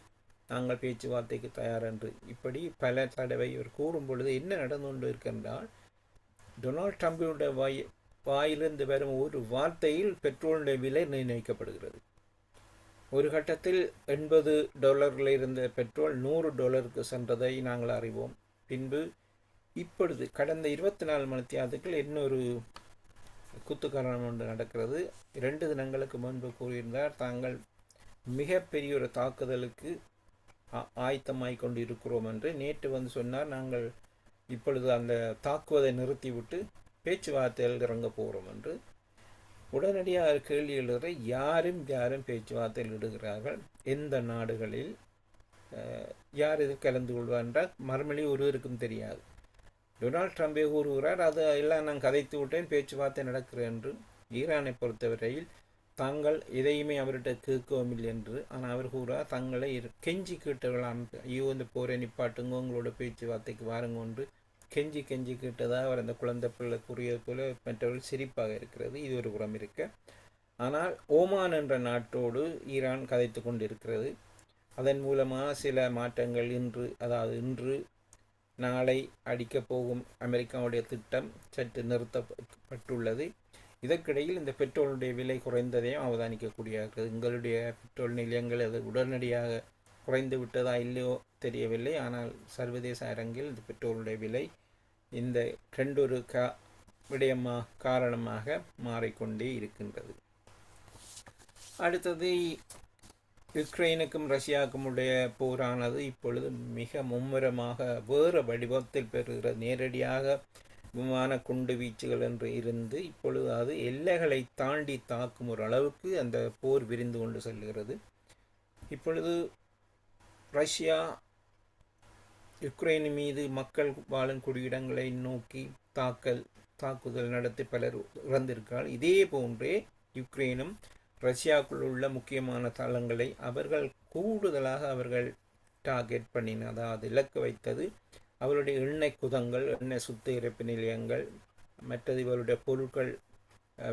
நாங்கள் பேச்சுவார்த்தைக்கு தயார் என்று. இப்படி பல தடவை இவர் கூறும் பொழுது என்ன நடந்து கொண்டு இருக்கின்றால், டொனால்ட் ட்ரம்பினுடைய வாயிலிருந்து வரும் ஒரு வார்த்தையில் பெட்ரோலுடைய விலை நிர்ணயிக்கப்படுகிறது. ஒரு கட்டத்தில் $80 இருந்த பெட்ரோல் $100 சென்றதை நாங்கள் அறிவோம். பின்பு இப்பொழுது கடந்த 24 மணி நேரத்துக்குள் இன்னொரு குத்துக்காரணம் ஒன்று நடக்கிறது. 2 தினங்களுக்கு முன்பு கூறியிருந்தார், தாங்கள் மிகப்பெரிய ஒரு தாக்குதலுக்கு ஆயத்தமாய் கொண்டு இருக்கிறோம் என்று. நேற்று வந்து சொன்னார், நாங்கள் இப்பொழுது அந்த தாக்குவதை நிறுத்திவிட்டு பேச்சுவார்த்தையில் இறங்க போகிறோம் என்று. உடனடியாக கேள்வி எழுதுகிற யாரும் பேச்சுவார்த்தையில் இடுகிறார்கள். எந்த நாடுகளில் யார் இது கலந்து கொள்வார் என்றால் மறுமொழி ஒருவருக்கும் தெரியாது. டொனால்ட் ட்ரம்பே கூறுகிறார், அது எல்லாம் நான் கதைத்து விட்டேன், பேச்சுவார்த்தை நடக்கிறேன் என்று. ஈரானை பொறுத்தவரையில் தாங்கள் எதையுமே அவர்கிட்ட கேட்கவும் இல்லை என்று. ஆனால் அவர் கூறுகிறார், தங்களை கெஞ்சி கேட்டவர்களாம், ஐயோ இந்த போரை நிப்பாட்டுங்க, உங்களோட பேச்சுவார்த்தைக்கு வாருங்க என்று கெஞ்சி கேட்டதாக அவர் அந்த குழந்தை பிள்ளை கூறியது போல மற்றவர்கள் சிரிப்பாக இருக்கிறது. இது ஒரு புறம் இருக்க, ஆனால் ஓமான் என்ற நாட்டோடு ஈரான் கதைத்து கொண்டிருக்கிறது. அதன் மூலமாக சில மாற்றங்கள் இன்று நாளை அடிக்கப் போகும் அமெரிக்காவுடைய திட்டம் சற்று நிறுத்தப்பட்டுள்ளது. இதற்கிடையில் இந்த பெட்ரோலுடைய விலை குறைந்ததையும் அவதானிக்கக்கூடிய எங்களுடைய பெட்ரோல் நிலையங்கள் அது உடனடியாக குறைந்து விட்டதா இல்லையோ தெரியவில்லை. ஆனால் சர்வதேச அரங்கில் இந்த பெட்ரோலுடைய விலை இந்த ரெண்டொரு காரணமாக மாறிக்கொண்டே இருக்கின்றது. அடுத்தது யுக்ரைனுக்கும் ரஷ்யாவுக்கும் உடைய போரானது இப்பொழுது மிக மும்முரமாக வேறு வடிவத்தில் பெறுகிறது. நேரடியாக விமான குண்டு வீச்சுகள் என்று இருந்து இப்பொழுது அது எல்லைகளை தாண்டி தாக்கும் ஒரு அளவுக்கு அந்த போர் விரிந்து கொண்டு செல்கிறது. இப்பொழுது ரஷ்யா யுக்ரைன் மீது மக்கள் வாழும் குடியிடங்களை நோக்கி தாக்குதல் நடத்தி பலர் இறந்திருக்கிறார். இதே போன்றே யுக்ரைனும் ரஷ்யாவுக்குள் உள்ள முக்கியமான தளங்களை கூடுதலாக டார்கெட் பண்ணின, அதாவது இலக்கு வைத்தது அவருடைய எண்ணெய் குதங்கள், எண்ணெய் சுத்திகரிப்பு நிலையங்கள், மற்றது இவருடைய பொருட்கள்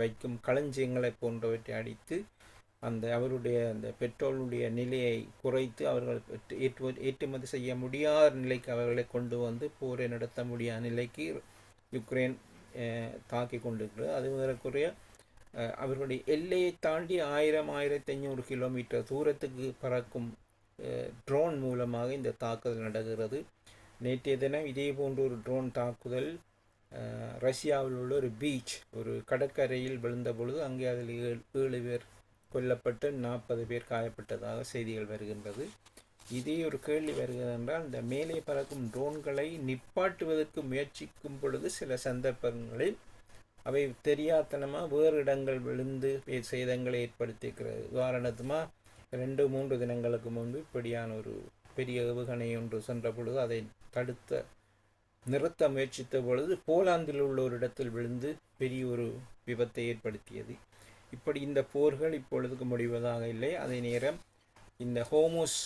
வைக்கும் களஞ்சியங்களை போன்றவற்றை அடித்து அவருடைய அந்த பெட்ரோலுடைய நிலையை குறைத்து அவர்கள் ஏற்றுமதி செய்ய முடியாத நிலைக்கு அவர்களை கொண்டு வந்து போரை நடத்த முடியாத நிலைக்கு யுக்ரைன் தாக்கி கொண்டிருக்கிறது. அது முதற்குரிய அவர்களுடைய எல்லையை தாண்டி 1000-1500 கிலோமீட்டர் தூரத்துக்கு பறக்கும் ட்ரோன் மூலமாக இந்த தாக்குதல் நடக்கிறது. நேற்றைய தினம் இதே போன்ற ஒரு ட்ரோன் தாக்குதல் ரஷ்யாவில் உள்ள ஒரு பீச், ஒரு கடற்கரையில் விழுந்த பொழுது அங்கே அதில் 7 பேர் கொல்லப்பட்டு 40 பேர் காயப்பட்டதாக செய்திகள் வருகின்றது. இதே ஒரு கேள்வி வருகிறது என்றால், இந்த மேலே பறக்கும் ட்ரோன்களை நிப்பாட்டுவதற்கு முயற்சிக்கும் பொழுது சில சந்தர்ப்பங்களில் அவை தெரியாதனமாக வேறு இடங்கள் விழுந்து சேதங்களை ஏற்படுத்தியிருக்கிறது. உதாரணத்துமாக 2-3 தினங்களுக்கு முன்பு இப்படியான ஒரு பெரிய ஏவுகணை ஒன்று சென்ற பொழுது அதை நிறுத்த முயற்சித்த பொழுது போலாந்தில் உள்ள ஒரு இடத்தில் விழுந்து பெரிய ஒரு விபத்தை ஏற்படுத்தியது. இப்படி இந்த போர்கள் இப்பொழுதுக்கு முடிவதாக இல்லை. அதே நேரம் இந்த ஹோமுஸ்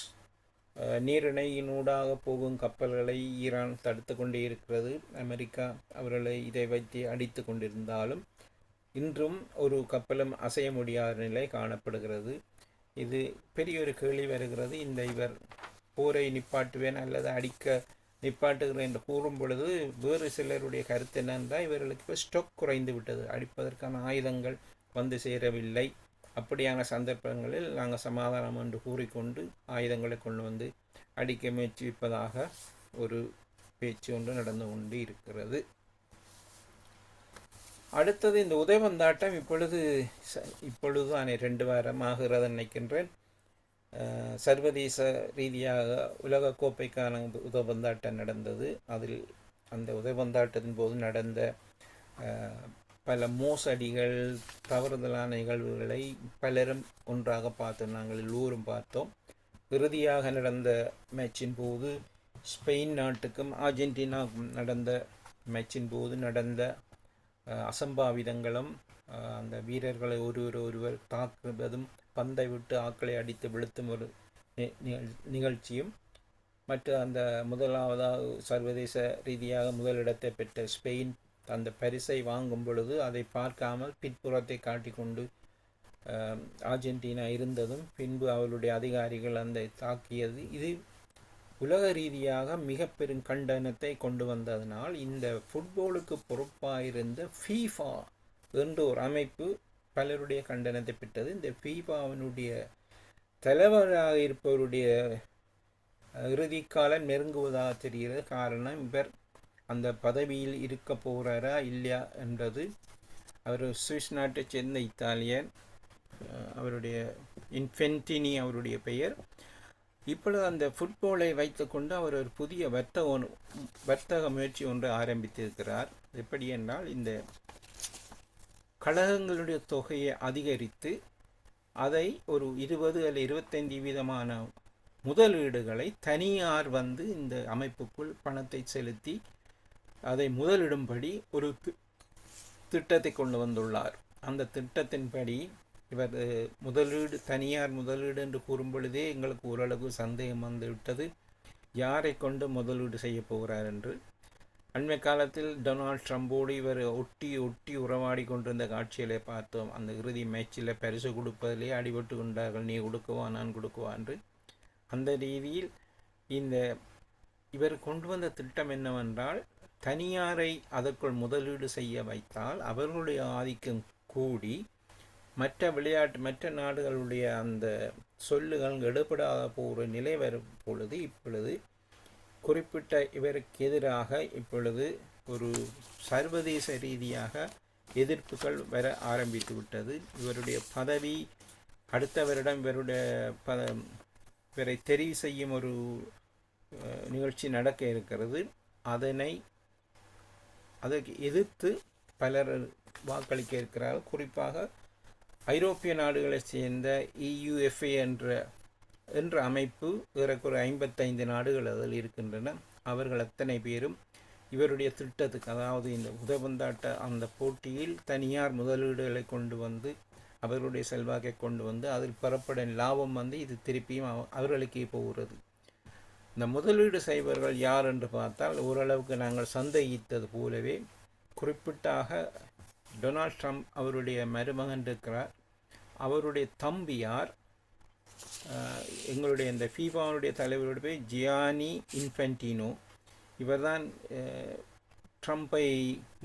நீரிணையினூடாக போகும் கப்பல்களை ஈரான் தடுத்து கொண்டே இருக்கிறது. அமெரிக்கா அவர்களை இதை வைத்து அடித்து கொண்டிருந்தாலும் இன்றும் ஒரு கப்பலும் அசைய முடியாத நிலை காணப்படுகிறது. இது பெரிய ஒரு கேள்வி வருகிறது. இவர் போரை நிப்பாட்டுவேன் அல்லது அடிக்க நிப்பாட்டுகிறேன் என்று கூறும் பொழுது வேறு சிலருடைய கருத்து என்னென்றால், இவர்களுக்கு இப்போ ஸ்டாக் குறைந்து விட்டது, அடிப்பதற்கான ஆயுதங்கள் வந்து சேரவில்லை. அப்படியான சந்தர்ப்பங்களில் நாங்கள் சமாதானம் என்று கூறிக்கொண்டு ஆயுதங்களை கொண்டு வந்து அடிக்க முயற்சிப்பதாக ஒரு பேச்சு ஒன்று நடந்து கொண்டு இருக்கிறது. அடுத்தது இந்த உதயவந்தாட்டம் இப்பொழுது 2 வாரம் ஆகிறது நினைக்கின்றேன். சர்வதேச ரீதியாக உலக கோப்பைக்கான உதயவந்தாட்டம் நடந்தது. அதில் அந்த உதயவந்தாட்டத்தின் போது நடந்த பல மோசடிகள், தவறுதலான நிகழ்வுகளை பலரும் ஒன்றாக பார்த்தோம். நாங்கள் எல்லோரும் பார்த்தோம். இறுதியாக நடந்த மேட்சின் போது ஸ்பெயின் நாட்டுக்கும் அர்ஜென்டினாவுக்கும் நடந்த மேட்சின் போது நடந்த அசம்பாவிதங்களும், அந்த வீரர்களை ஒருவர் தாக்குவதும், பந்தை விட்டு ஆக்களை அடித்து விழுத்தும் ஒரு நிகழ்ச்சியும், மற்ற அந்த முதலாவதாக சர்வதேச ரீதியாக முதலிடத்தை பெற்ற ஸ்பெயின் அந்த பரிசை வாங்கும் பொழுது அதை பார்க்காமல் பின்புறத்தை காட்டிக்கொண்டு அர்ஜென்டினா இருந்ததும், பின்பு அவருடைய அதிகாரிகள் தாக்கியது, இது உலக ரீதியாக மிக பெரும் கண்டனத்தை கொண்டு வந்ததனால் இந்த ஃபுட்பாலுக்கு பொறுப்பாயிருந்த ஃபீஃபா என்ற ஒரு அமைப்பு பலருடைய கண்டனத்தை பெற்றது. இந்த ஃபீஃபாவினுடைய தலைவராக இருப்பவருடைய இறுதிக்காலம் நெருங்குவதாக தெரிகிறது. காரணம், இவர் அந்த பதவியில் இருக்க போகிறாரா இல்லையா என்பது. அவர் சுவிஸ் நாட்டை சேர்ந்த இத்தாலியன், அவருடைய இன்ஃபென்டினி அவருடைய பெயர். இப்பொழுது அந்த ஃபுட்பாலை வைத்துக்கொண்டு அவர் ஒரு புதிய வர்த்தக முயற்சி ஒன்று ஆரம்பித்திருக்கிறார். எப்படி என்றால், இந்த கழகங்களுடைய தொகையை அதிகரித்து அதை ஒரு 20 அல்லது 25% முதலீடுகளை தனியார் இந்த அமைப்புக்குள் பணத்தை செலுத்தி அதை முதலிடும்படி ஒரு திட்டத்தை கொண்டு வந்துள்ளார். அந்த திட்டத்தின்படி இவர் தனியார் முதலீடு என்று கூறும் பொழுதே எங்களுக்கு ஓரளவு சந்தேகம் வந்துவிட்டது, யாரை கொண்டு முதலீடு செய்ய போகிறார் என்று. அண்மை காலத்தில் டொனால்ட் ட்ரம்போடு இவர் ஒட்டி உறவாடி கொண்டிருந்த காட்சிகளை பார்த்தோம். அந்த இறுதி மேட்சில் பரிசு கொடுப்பதிலே அடிபட்டு கொண்டார்கள், நீ கொடுக்குவா நான் கொடுக்குவா என்று. அந்த ரீதியில் இந்த இவர் கொண்டு வந்த திட்டம் என்னவென்றால், தனியாரை அதற்குள் முதலீடு செய்ய வைத்தால் அவர்களுடைய ஆதிக்கம் கூடி மற்ற நாடுகளுடைய அந்த சொல்லுகள் எடுபடாத போகிற நிலை வரும் பொழுது இப்பொழுது குறிப்பிட்ட இவருக்கு எதிராக இப்பொழுது ஒரு சர்வதேச ரீதியாக எதிர்ப்புகள் வர ஆரம்பித்து விட்டது. இவருடைய பதவி அடுத்த வருடம் இவரை தெரிவு செய்யும் ஒரு நிகழ்ச்சி நடக்க இருக்கிறது. அதற்கு எதிர்த்து பலர் வாக்களிக்க இருக்கிறார்கள். குறிப்பாக ஐரோப்பிய நாடுகளைச் சேர்ந்த EUFA என்ற அமைப்பு ஏறக்குறை 55 நாடுகள் அதில் இருக்கின்றன. அவர்கள் அத்தனை பேரும் இவருடைய திட்டத்துக்கு, அதாவது இந்த உதவந்தாட்ட அந்த போட்டியில் தனியார் முதலீடுகளை கொண்டு வந்து அவர்களுடைய செல்வாக்கை கொண்டு வந்து அதில் பெறப்படும் லாபம் இது திருப்பியும் அவர்களுக்கே போகிறது. இந்த முதலீடு செய்பவர்கள் யார் என்று பார்த்தால், ஓரளவுக்கு நாங்கள் சந்தேகித்தது போலவே குறிப்பிட்டாக டொனால்ட் ட்ரம்ப் அவருடைய மருமகன் இருக்கிறார். அவருடைய தம்பியார் எங்களுடைய இந்த ஃபீஃபாவுடைய தலைவருடைய பேர் ஜியானி இன்ஃபென்டினோ. இவர்தான் ட்ரம்பை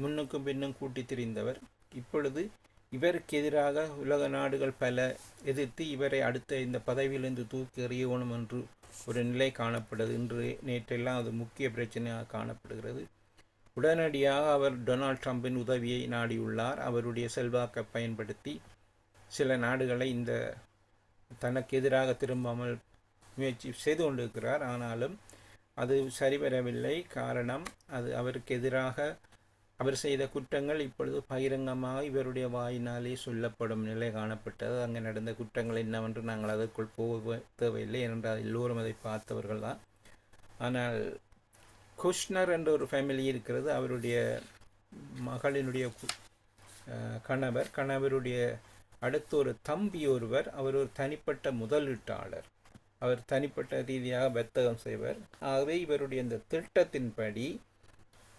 முன்னுக்கும் பின்னும் கூட்டி திரிந்தவர். இப்பொழுது இவருக்கு எதிராக உலக நாடுகள் பல எதிர்த்து இவரை அடுத்த இந்த பதவியிலிருந்து தூக்கி எறியணும் என்று ஒரு நிலை காணப்படுது. நேற்றெல்லாம் அது முக்கிய பிரச்சனையாக காணப்படுகிறது. உடனடியாக அவர் டொனால்ட் ட்ரம்பின் உதவியை நாடியுள்ளார். அவருடைய செல்வாக்கை பயன்படுத்தி சில நாடுகளை இந்த தனக்கு எதிராக திரும்பாமல் முயற்சி செய்து கொண்டிருக்கிறார். ஆனாலும் அது சரிவரவில்லை. காரணம், அது அவருக்கு எதிராக அவர் செய்த குற்றங்கள் இப்பொழுது பகிரங்கமாக இவருடைய வாயினாலே சொல்லப்படும் நிலை காணப்பட்டது. அங்கே நடந்த குற்றங்கள் என்னவென்று நாங்கள் அதற்குள் போக தேவையில்லை, ஏனென்றால் எல்லோரும் அதை பார்த்தவர்கள் தான். ஆனால் குஷ்னர் என்ற ஒரு ஃபேமிலி இருக்கிறது. அவருடைய மகளினுடைய கணவருடைய அடுத்து ஒரு தம்பி ஒருவர். அவர் ஒரு தனிப்பட்ட முதலீட்டாளர். அவர் தனிப்பட்ட ரீதியாக வர்த்தகம் செய்வர். ஆகவே இவருடைய இந்த திட்டத்தின்படி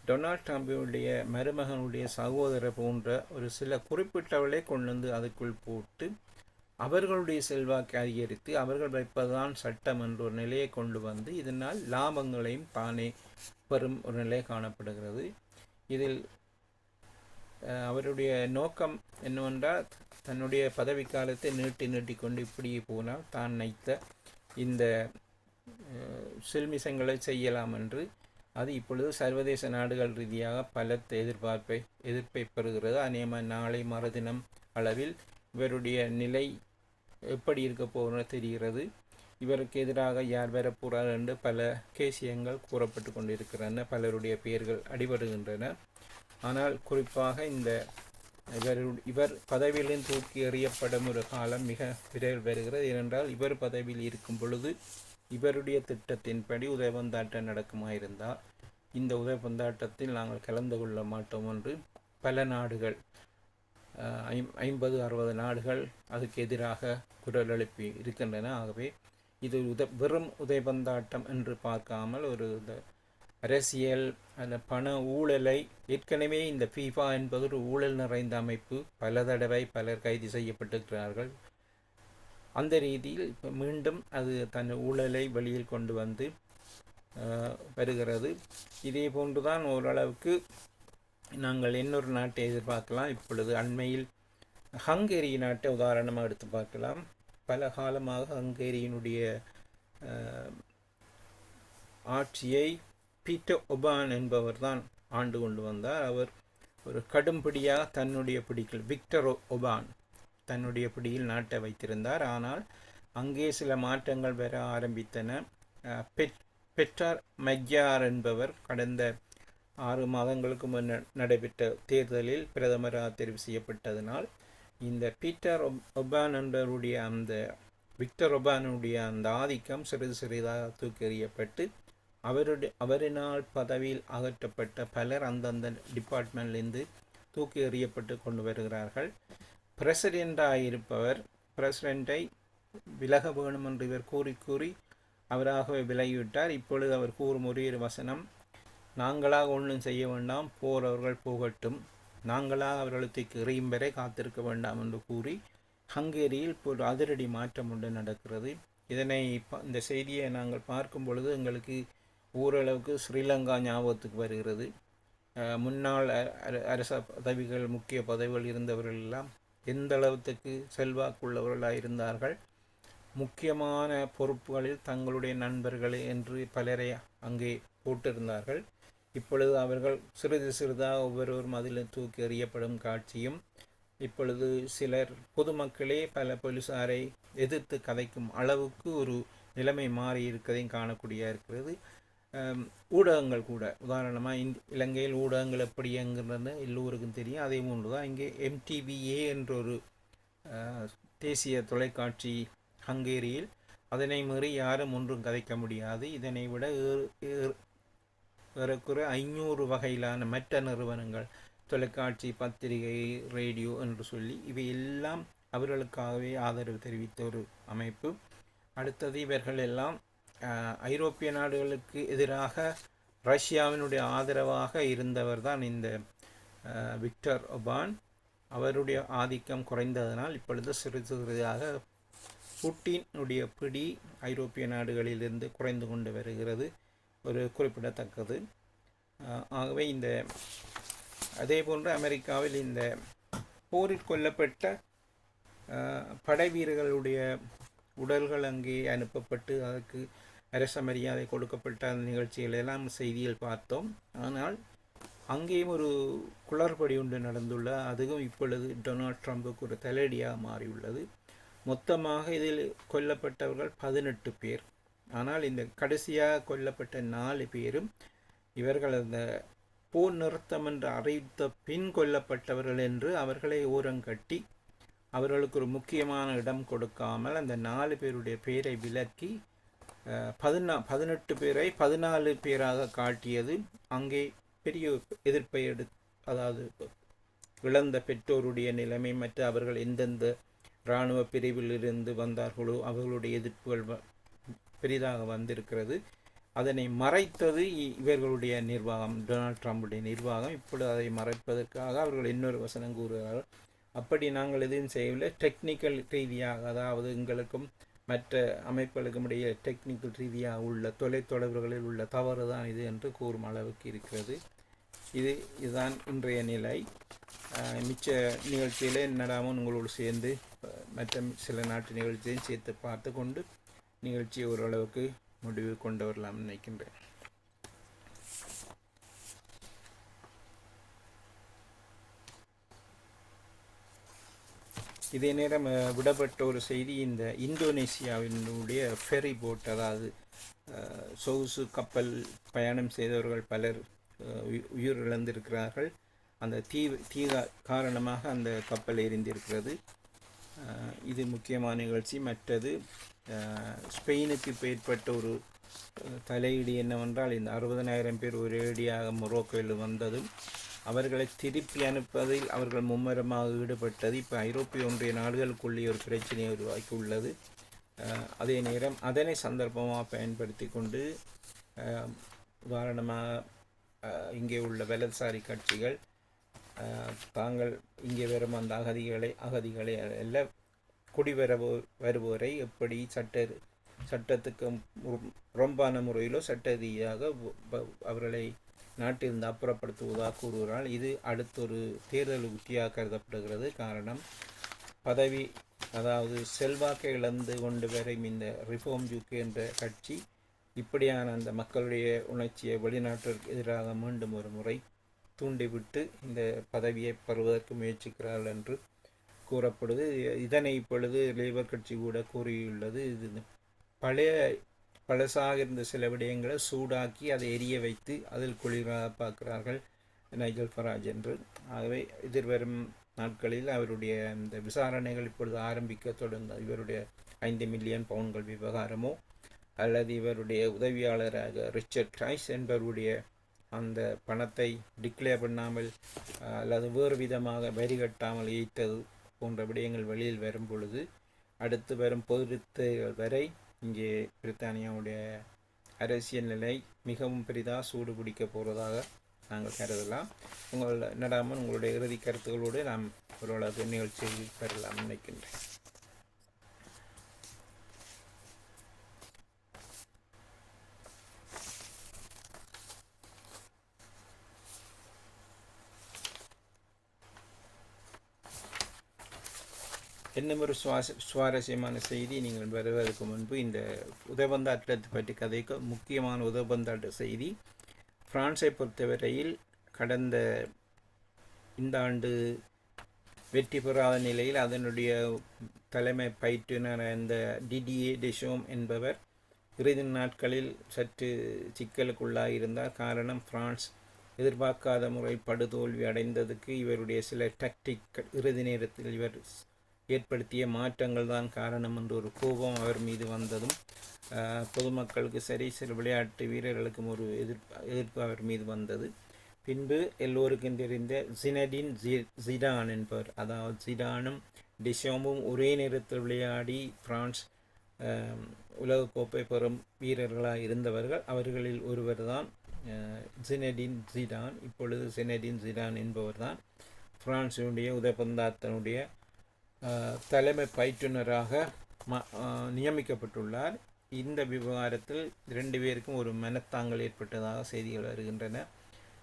டொனால்ட் ட்ரம்பினுடைய மருமகனுடைய சகோதரர் போன்ற ஒரு சில குறிப்பிட்டவர்களை கொண்டு வந்து அதுக்குள் போட்டு அவர்களுடைய செல்வாக்கை அதிகரித்து அவர்கள் வைப்பதுதான் சட்டம் என்ற ஒரு நிலையை கொண்டு வந்து இதனால் லாபங்களையும் தானே பெறும் ஒரு நிலை காணப்படுகிறது. இதில் அவருடைய நோக்கம் என்னவென்றால், தன்னுடைய பதவி காலத்தை நீட்டி கொண்டு இப்படியே போனால் தான் நினைத்த இந்த சில்மிசங்களை செய்யலாம் என்று அது இப்பொழுது சர்வதேச நாடுகள் ரீதியாக பலத்த எதிர்ப்பை பெறுகிறது. அநேகமாக நாளை மறுதினம் அளவில் இவருடைய நிலை எப்படி இருக்க போகிறது தெரிகிறது. இவருக்கு எதிராக யார் வரப்போகிறார் என்று பல கேசியங்கள் கூறப்பட்டு கொண்டிருக்கின்றன. பலருடைய பெயர்கள் அடிபடுகின்றன. ஆனால் குறிப்பாக இவர் பதவியிலிருந்து தூக்கி எறியப்படும் ஒரு காலம் மிக விரைவில் வருகிறது. ஏனென்றால் இவர் பதவியில் இருக்கும் பொழுது இவருடைய திட்டத்தின்படி உதயபந்தாட்டம் நடக்குமாயிருந்தால் இந்த உதயபந்தாட்டத்தில் நாங்கள் கலந்து கொள்ள மாட்டோம் என்று பல நாடுகள் 50-60 நாடுகள் அதுக்கு எதிராக குரல் எழுப்பி இருக்கின்றன. ஆகவே இது வெறும் உதயபந்தாட்டம் என்று பார்க்காமல் ஒரு அரசியல் அந்த பண ஊழலை, ஏற்கனவே இந்த ஃபீஃபா என்பது ஒரு ஊழல் நிறைந்த அமைப்பு. பல தடவை பலர் கைது செய்யப்பட்டிருக்கிறார்கள். அந்த ரீதியில் மீண்டும் அது தன் ஊழலை வெளியில் கொண்டு வந்து வருகிறது. இதே போன்றுதான் ஓரளவுக்கு நாங்கள் இன்னொரு நாட்டை எதிர்பார்க்கலாம். இப்பொழுது அண்மையில் ஹங்கேரி நாட்டை உதாரணமாக எடுத்து பார்க்கலாம். பல காலமாக ஹங்கேரியினுடைய ஆட்சியை பீட்டர் ஒபான் என்பவர் தான் ஆண்டு கொண்டு வந்தார். அவர் ஒரு கடும்பிடியாக தன்னுடைய பிடியில் விக்டர் ஒபான் தன்னுடைய பிடியில் நாட்டை வைத்திருந்தார். ஆனால் அங்கே சில மாற்றங்கள் வர ஆரம்பித்தன. பெட்டார் மெக்யார் என்பவர் கடந்த 6 மாதங்களுக்கு முன் நடைபெற்ற தேர்தலில் பிரதமராக தெரிவு செய்யப்பட்டதனால் இந்த பீட்டர் ஒபான் என்பவருடைய விக்டர் ஒபானுடைய அந்த ஆதிக்கம் சிறிதாக தூக்கி எறியப்பட்டு அவரினால் பதவியில் அகற்றப்பட்ட பலர் அந்தந்த டிபார்ட்மெண்ட்லேருந்து தூக்கி எறியப்பட்டு கொண்டு வருகிறார்கள். பிரசிடெண்டாக இருப்பவர் பிரசிடெண்டை விலக வேணும் என்று இவர் கூறி அவராகவே விலகிவிட்டார். இப்பொழுது அவர் கூறும் ஒரே ஒரு வசனம், நாங்களாக ஒன்றும் செய்ய வேண்டாம், போறவர்கள் போகட்டும், நாங்களாக அவர்களுக்கு எறியும் வரை காத்திருக்க வேண்டாம் என்று கூறி ஹங்கேரியில் ஒரு அதிரடி மாற்றம் ஒன்று நடக்கிறது. இந்த செய்தியை நாங்கள் பார்க்கும் பொழுது எங்களுக்கு ஓரளவுக்கு ஸ்ரீலங்கா ஞாபகத்துக்கு வருகிறது. முன்னாள் அரச பதவிகள், முக்கிய பதவிகள் இருந்தவர்கள் எல்லாம் எந்த அளவுக்கு செல்வாக்குள்ளவர்களாக இருந்தார்கள். முக்கியமான பொறுப்புகளில் தங்களுடைய நண்பர்களே என்று பலரை அங்கே போட்டிருந்தார்கள். இப்பொழுது அவர்கள் சிறிது சிறிதாக ஒவ்வொருவரும் அதில் தூக்கி எறியப்படும் காட்சியும், இப்பொழுது சிலர் பொதுமக்களே பல போலீசாரை எதிர்த்து கதைக்கும் அளவுக்கு ஒரு நிலைமை மாறி இருக்கிறதையும் காணக்கூடிய இருக்கிறது. ஊடகங்கள் கூட, உதாரணமாக இலங்கையில் ஊடகங்கள் எப்படி இயங்குகிறது எல்லோருக்கும் தெரியும். அதே போன்று தான் இங்கே MTVA என்ற ஒரு தேசிய தொலைக்காட்சி ஹங்கேரியில், அதனை மீறி யாரும் ஒன்றும் கதைக்க முடியாது. இதனை விட ஏறக்குறை 500 வகையிலான மற்ற நிறுவனங்கள், தொலைக்காட்சி, பத்திரிகை, ரேடியோ என்று சொல்லி இவை எல்லாம் அவர்களுக்காகவே ஆதரவு தெரிவித்த ஒரு அமைப்பு. அடுத்தது இவர்கள் எல்லாம் ஐரோப்பிய நாடுகளுக்கு எதிராக ரஷ்யாவினுடைய ஆதரவாக இருந்தவர் தான் இந்த விக்டர் ஒர்பான். அவருடைய ஆதிக்கம் குறைந்ததனால் இப்பொழுது சிறிது சிறிதாக புட்டினுடைய பிடி ஐரோப்பிய நாடுகளிலிருந்து குறைந்து கொண்டு வருகிறது, ஒரு குறிப்பிடத்தக்கது. ஆகவே அதே போன்று அமெரிக்காவில் இந்த போரில் கொல்லப்பட்ட படை வீரர்களுடைய உடல்கள் அங்கே அனுப்பப்பட்டு அதற்கு அரச மரியாதை கொடுக்கப்பட்ட அந்த நிகழ்ச்சிகளெல்லாம் செய்தியில் பார்த்தோம். ஆனால் அங்கேயும் ஒரு குளறுபடி ஒன்று நடந்துள்ள, அதுவும் இப்பொழுது டொனால்ட் ட்ரம்புக்கு ஒரு தலையடியாக மாறியுள்ளது. மொத்தமாக இதில் கொல்லப்பட்டவர்கள் 18 பேர். ஆனால் இந்த கடைசியாக கொல்லப்பட்ட 4 பேரும் இவர்கள் அந்த போர் நிறுத்தம் என்று அறிவித்த பின் கொல்லப்பட்டவர்கள் என்று அவர்களை ஓரங்கட்டி அவர்களுக்கு ஒரு முக்கியமான இடம் கொடுக்காமல் அந்த 4 பேருடைய பெயரை விலக்கி 18 பேரை 14 பேராக காட்டியது அங்கே பெரிய எதிர்ப்பை அதாவது இழந்த பெற்றோருடைய நிலைமை, மற்ற அவர்கள் எந்தெந்த இராணுவ பிரிவில் இருந்து வந்தார்களோ அவர்களுடைய எதிர்ப்புகள் பெரிதாக வந்திருக்கிறது. அதனை மறைத்தது இவர்களுடைய நிர்வாகம், டொனால்ட் ட்ரம்புடைய நிர்வாகம். இப்பொழுது அதை மறைப்பதற்காக அவர்கள் இன்னொரு வசனம் கூறுகிறார்கள், அப்படி நாங்கள் எதுவும் செய்யவில்லை, டெக்னிக்கல் ரீதியாக, அதாவது எங்களுக்கும் மற்ற அமைப்புகளுக்கும் இடையே டெக்னிக்கல் ரீதியாக உள்ள தொலைத்தொடர்புகளில் உள்ள தவறு தான் இது என்று கூறும் அளவுக்கு இருக்கிறது. இதுதான் இன்றைய நிலை. மிச்ச நிகழ்ச்சியில் என்னடாமல் உங்களோடு சேர்ந்து மற்ற சில நாட்டு நிகழ்ச்சியையும் சேர்த்து பார்த்து கொண்டு நிகழ்ச்சியை ஓரளவுக்கு முடிவு கொண்டு வரலாம் நினைக்கின்றேன். இதே நேரம் விடப்பட்ட ஒரு செய்தி, இந்த இந்தோனேசியாவினுடைய ஃபெரி போட், அதாவது சொகுசு கப்பல் பயணம் செய்தவர்கள் பலர் உயிரிழந்திருக்கிறார்கள். அந்த தீ காரணமாக அந்த கப்பல் எரிந்திருக்கிறது. இது முக்கியமான நிகழ்ச்சி. மற்றது ஸ்பெயினுக்கு இப்போ ஏற்பட்ட ஒரு தலையீடு என்னவென்றால், இந்த 60,000 பேர் ஒரேடியாக மொரோக்கோவில் வந்ததும் அவர்களை திருப்பி அனுப்பதில் அவர்கள் மும்முரமாக ஈடுபட்டது இப்போ ஐரோப்பிய ஒன்றிய நாடுகளுக்குள்ளே ஒரு பிரச்சனையை உருவாக்கி உள்ளது. அதே நேரம் அதனை சந்தர்ப்பமாக பயன்படுத்தி கொண்டு உதாரணமாக இங்கே உள்ள வலதுசாரி கட்சிகள் தாங்கள் இங்கே வரும் அந்த அகதிகளை எல்லாம் வருவோரை எப்படி சட்டத்துக்கு ரொம்பான முறையிலோ சட்ட ரீதியாக அவர்களை நாட்டிலிருந்து அப்புறப்படுத்துவதாக கூறுகிறார். இது அடுத்தொரு தேர்தல் உத்தியாக கருதப்படுகிறது. காரணம், பதவி அதாவது செல்வாக்கை இழந்து கொண்டு வரும் இந்த ரிஃபார்ம் யூகே என்ற கட்சி இப்படியான அந்த மக்களுடைய உணர்ச்சியை வெளிநாட்டிற்கு எதிராக மீண்டும் ஒரு முறை தூண்டிவிட்டு இந்த பதவியை பெறுவதற்கு முயற்சிக்கிறார்கள் என்று கூறப்படுது. இதனை இப்பொழுது லேபர் கட்சி கூட கூறியுள்ளது. இது பழசாக இருந்த சில விடயங்களை சூடாக்கி அதை எரிய வைத்து அதில் குளிராக பார்க்கிறார்கள் நைஜல் ஃபராஜ் என்று. ஆகவே எதிர்வரும் நாட்களில் அவருடைய இந்த விசாரணைகள் இப்பொழுது ஆரம்பிக்க தொடர்ந்த இவருடைய 5 மில்லியன் பவுன்கள் விவகாரமோ அல்லது இவருடைய உதவியாளராக ரிச்சர்ட் கிரைஸ் என்பவருடைய அந்த பணத்தை டிக்ளேர் பண்ணாமல் அல்லது வேறு விதமாக வரி கட்டாமல் ஈட்டது போன்ற விடயங்கள் வெளியில் வரும் பொழுது அடுத்து வரும் பொதுத்தேர்தல் வரை இங்கே பிரித்தானியாவுடைய அரசியல் நிலை மிகவும் பெரிதாக சூடு பிடிக்க போகிறதாக நாங்கள் கருதலாம். நடாமல் உங்களுடைய இறுதி கருத்துக்களோடு நாம் ஓரளவுக்கு நிகழ்ச்சியில் பெறலாம் நினைக்கின்றேன். இன்னும் ஒரு சுவாரஸ்யமான செய்தி, நீங்கள் வருவதற்கு முன்பு இந்த உதயபந்தாட்டத்தை பற்றி கதைக்க முக்கியமான உதயபந்தாட்ட செய்தி. பிரான்ஸை பொறுத்தவரையில் கடந்த இந்த ஆண்டு வெற்றி பெறாத நிலையில் அதனுடைய தலைமை பயிற்றுனர் அந்த டிடியே டெஷோம் என்பவர் இறுதி நாட்களில் சற்று சிக்கலுக்குள்ளாக இருந்தார். காரணம், பிரான்ஸ் எதிர்பார்க்காத முறை படுதோல்வி அடைந்ததுக்கு இவருடைய சில டாக்டிக் இறுதி நேரத்தில் இவர் ஏற்படுத்திய மாற்றங்கள் தான் காரணம் என்ற ஒரு கோபம் அவர் மீது வந்ததும், பொதுமக்களுக்கு சரி சில விளையாட்டு வீரர்களுக்கும் ஒரு எதிர்ப்பு அவர் மீது வந்தது. பின்பு எல்லோருக்கும் தெரிந்த ஜினடின் ஜிடான் என்பவர், அதாவது ஜிடானும் டிஷோமும் ஒரே நேரத்தில் விளையாடி பிரான்ஸ் உலகக்கோப்பை பெறும் வீரர்களாக இருந்தவர்கள். அவர்களில் ஒருவர் தான் ஜினடின் ஜிடான். இப்பொழுது ஜினடின் ஜிடான் என்பவர் தான் பிரான்ஸினுடைய உதயபந்தாட்டத்தினுடைய தலைமை பயிற்றுனராக நியமிக்கப்பட்டுள்ளார். இந்த விவகாரத்தில் 2 பேருக்கும் ஒரு மனத்தாங்கல் ஏற்பட்டதாக செய்திகள் வருகின்றன.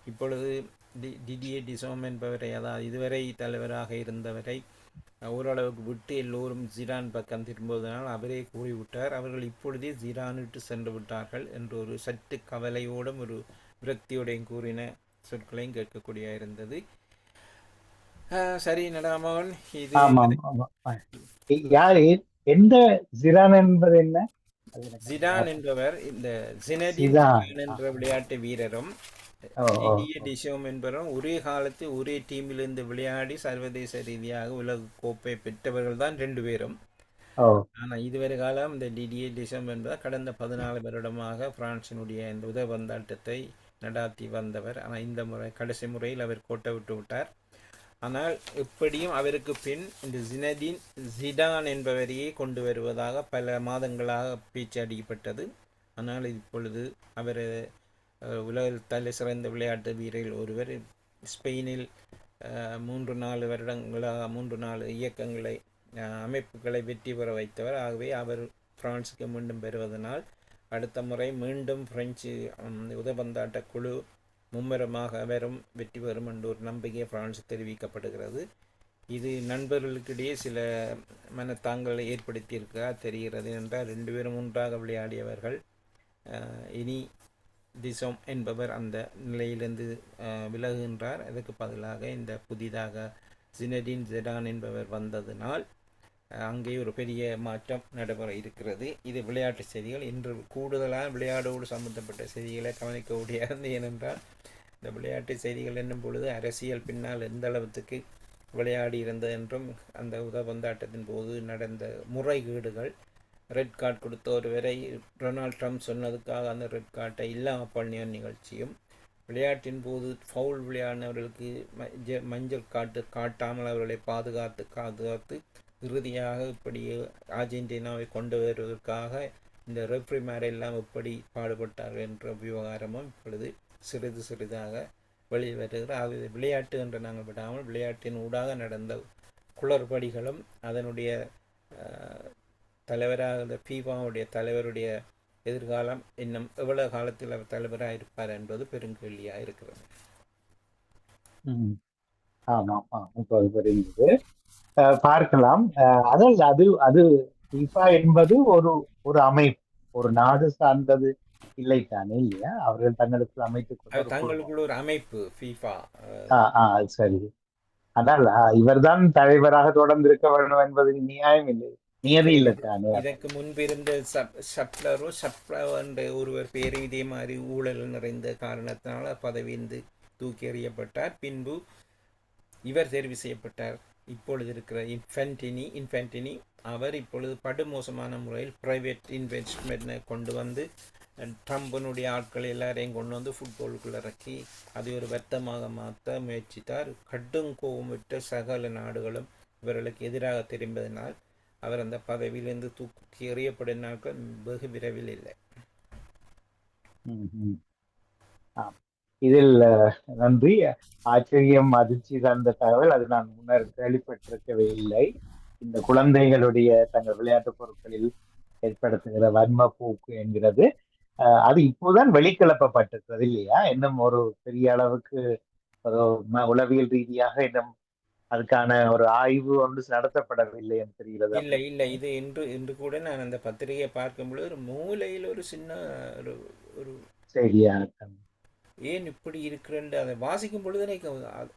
இப்பொழுது டிடியே டிசோம் என்பவரை, அதாவது இதுவரை தலைவராக இருந்தவரை ஓரளவுக்கு விட்டு எல்லோரும் ஜிடான் பக்கம் திரும்புவதனால் அவரே கூறிவிட்டார், அவர்கள் இப்பொழுதே ஜிடானிட்டு சென்று விட்டார்கள் என்று ஒரு சற்று கவலையோடும் ஒரு விரக்தியோடையும் கூறின சொற்களையும் கேட்கக்கூடிய இருந்தது. சரி நடாமோகன், இது யாரு எந்த ஜிடான் என்பது என்ன? ஜிடான் என்பவர் இந்த ஜினடின் ஜிடான் என்ற விளையாட்டு வீரரும் டிடியே டிஷோம் என்பவரும் ஒரே காலத்தில் ஒரே டீமிலிருந்து விளையாடி சர்வதேச ரீதியாக உலக கோப்பை பெற்றவர்கள் தான் 2 பேரும். ஆனால் இதுவரை காலம் இந்த டிடியே டிஷோம் என்பவர் கடந்த 14 வருடமாக பிரான்சினுடைய இந்த உதயபந்தாட்டத்தை நடாத்தி வந்தவர். ஆனால் இந்த முறை கடைசி முறையில் அவர் கோட்டை விட்டு விட்டார். ஆனால் எப்படியும் அவருக்கு பின் இந்த ஜினடின் ஜிடான் என்பவரையே கொண்டு வருவதாக பல மாதங்களாக பேச்சு அடிக்கப்பட்டது. ஆனால் இப்பொழுது அவர் உலக தலை சிறந்த விளையாட்டு வீரர்கள் ஒருவர். ஸ்பெயினில் 3-4 வருடங்களாக 3-4 இயக்கங்களை அமைப்புகளை வெற்றி பெற வைத்தவர். ஆகவே அவர் பிரான்ஸுக்கு மீண்டும் பெறுவதனால் அடுத்த முறை மீண்டும் பிரெஞ்சு உதயபந்தாட்ட குழு மும்முரமாக வரும் வெற்றி பெறும் என்ற ஒரு நம்பிக்கை பிரான்ஸ் தெரிவிக்கப்படுகிறது. இது நண்பர்களுக்கிடையே சில மனத்தாங்கலை ஏற்படுத்தியிருக்க தெரிகிறது. என்றால் 2 பேரும் ஒன்றாக விளையாடியவர்கள். இனி டிசோம் என்பவர் அந்த நிலையிலிருந்து விலகுகின்றார். அதற்கு பதிலாக இந்த புதிதாக ஜினடின் ஜிடான் என்பவர் வந்ததினால் அங்கே ஒரு பெரிய மாற்றம் நடைபெற இருக்கிறது. இது விளையாட்டு செய்திகள். இன்று கூடுதலாக விளையாடோடு சம்பந்தப்பட்ட செய்திகளை கவனிக்க முடியாது. ஏனென்றால் இந்த விளையாட்டு செய்திகள் என்னும் பொழுது அரசியல் பின்னால் எந்த அளவுக்கு விளையாடி இருந்தது என்றும், அந்த உதயபந்தாட்டத்தின் போது நடந்த முறைகேடுகள், ரெட் கார்டு கொடுத்த ஒருவரை டொனால்ட் ட்ரம்ப் சொன்னதுக்காக அந்த ரெட் கார்டை இல்லாமல் பண்ணிய நிகழ்ச்சியும், விளையாட்டின் போது ஃபவுல் விளையாடினவர்களுக்கு மஞ்சள் காட்டு காட்டாமல் அவர்களை பாதுகாத்து இறுதியாக இப்படி அர்ஜென்டினாவை கொண்டு வருவதற்காக இந்த ரெஃப்ரிமாரெல்லாம் எப்படி பாடுபட்டார்கள் என்ற விவகாரமும் இப்பொழுது சிறிது சிறிதாக வெளிவருகிற. ஆகவே விளையாட்டு என்று நாங்கள் விடாமல் விளையாட்டின் ஊடாக நடந்த குளறுபடிகளும் அதனுடைய தலைவராக இந்த ஃபீஃபாவுடைய தலைவருடைய எதிர்காலம் இன்னும் எவ்வளவு காலத்தில் அவர் தலைவராக இருப்பார் என்பது பெருங்கேள்வியாக இருக்கிறது. பார்க்கலாம். அதாவது அது ஃபீஃபா என்பது ஒரு அமைப்பு, ஒரு நாடு சார்ந்தது இல்லை தானே, இல்லையா? அவர்கள் தங்களுக்கு தங்களுக்குள்ள ஒரு அமைப்பு ஃபீஃபா. சரி. ஆனால் இவர்தான் தலைவராக தொடர்ந்து இருக்க வேண்டும் என்பது நியாயம் இல்லை, நியதி இல்லை தானே. இதற்கு முன்பிருந்த சப்ளோ என்ற ஒருவர் பேரு இதே மாதிரி ஊழல் நிறைந்த காரணத்தினால பதவியிருந்து தூக்கி எறியப்பட்டார். பின்பு இவர் தேர்வு செய்யப்பட்டார். இப்பொழுது இருக்கிற இன்ஃபென்டினி அவர் இப்பொழுது படுமோசமான முறையில் பிரைவேட் இன்வெஸ்ட்மெண்ட்டை கொண்டு வந்து ட்ரம்பனுடைய ஆட்கள் எல்லாரையும் கொண்டு வந்து ஃபுட்பாலுக்குள்ள இறக்கி அதை ஒரு வர்த்தமாக மாற்ற முயற்சித்தார். கடும் கோபமிட்ட சகல நாடுகளும் இவர்களுக்கு எதிராக திரும்பியதனால் அவர் அந்த பதவியிலிருந்து தூக்கி எறியப்படும் நாட்கள் வெகு விரைவில் இல்லை. இதில் நன்றி. ஆச்சரியம், அதிர்ச்சி தந்த தகவல். அது நான் முன்னர் கேள்விப்பட்டிருக்கவே இல்லை. இந்த குழந்தைகளுடைய தங்கள் விளையாட்டு பொருட்களில் ஏற்படுத்துகிற வன்ம போக்கு என்கிறது அது இப்போதான் வெளிக்கிளப்பப்பட்டிருக்கிறது, இல்லையா? இன்னும் ஒரு பெரிய அளவுக்கு ஒரு உளவியல் ரீதியாக இன்னும் அதுக்கான ஒரு ஆய்வு ஒன்று நடத்தப்படவில்லை என்று தெரிகிறது. இல்லை இல்லை, இது இன்று இன்று கூட நான் அந்த பத்திரிகையை பார்க்கும் பொழுது ஒரு மூலையில் ஒரு சின்ன ஒரு ஒரு செய்தியா ஏன் இப்படி இருக்கிறேன்னு அதை வாசிக்கும் பொழுது எனக்கு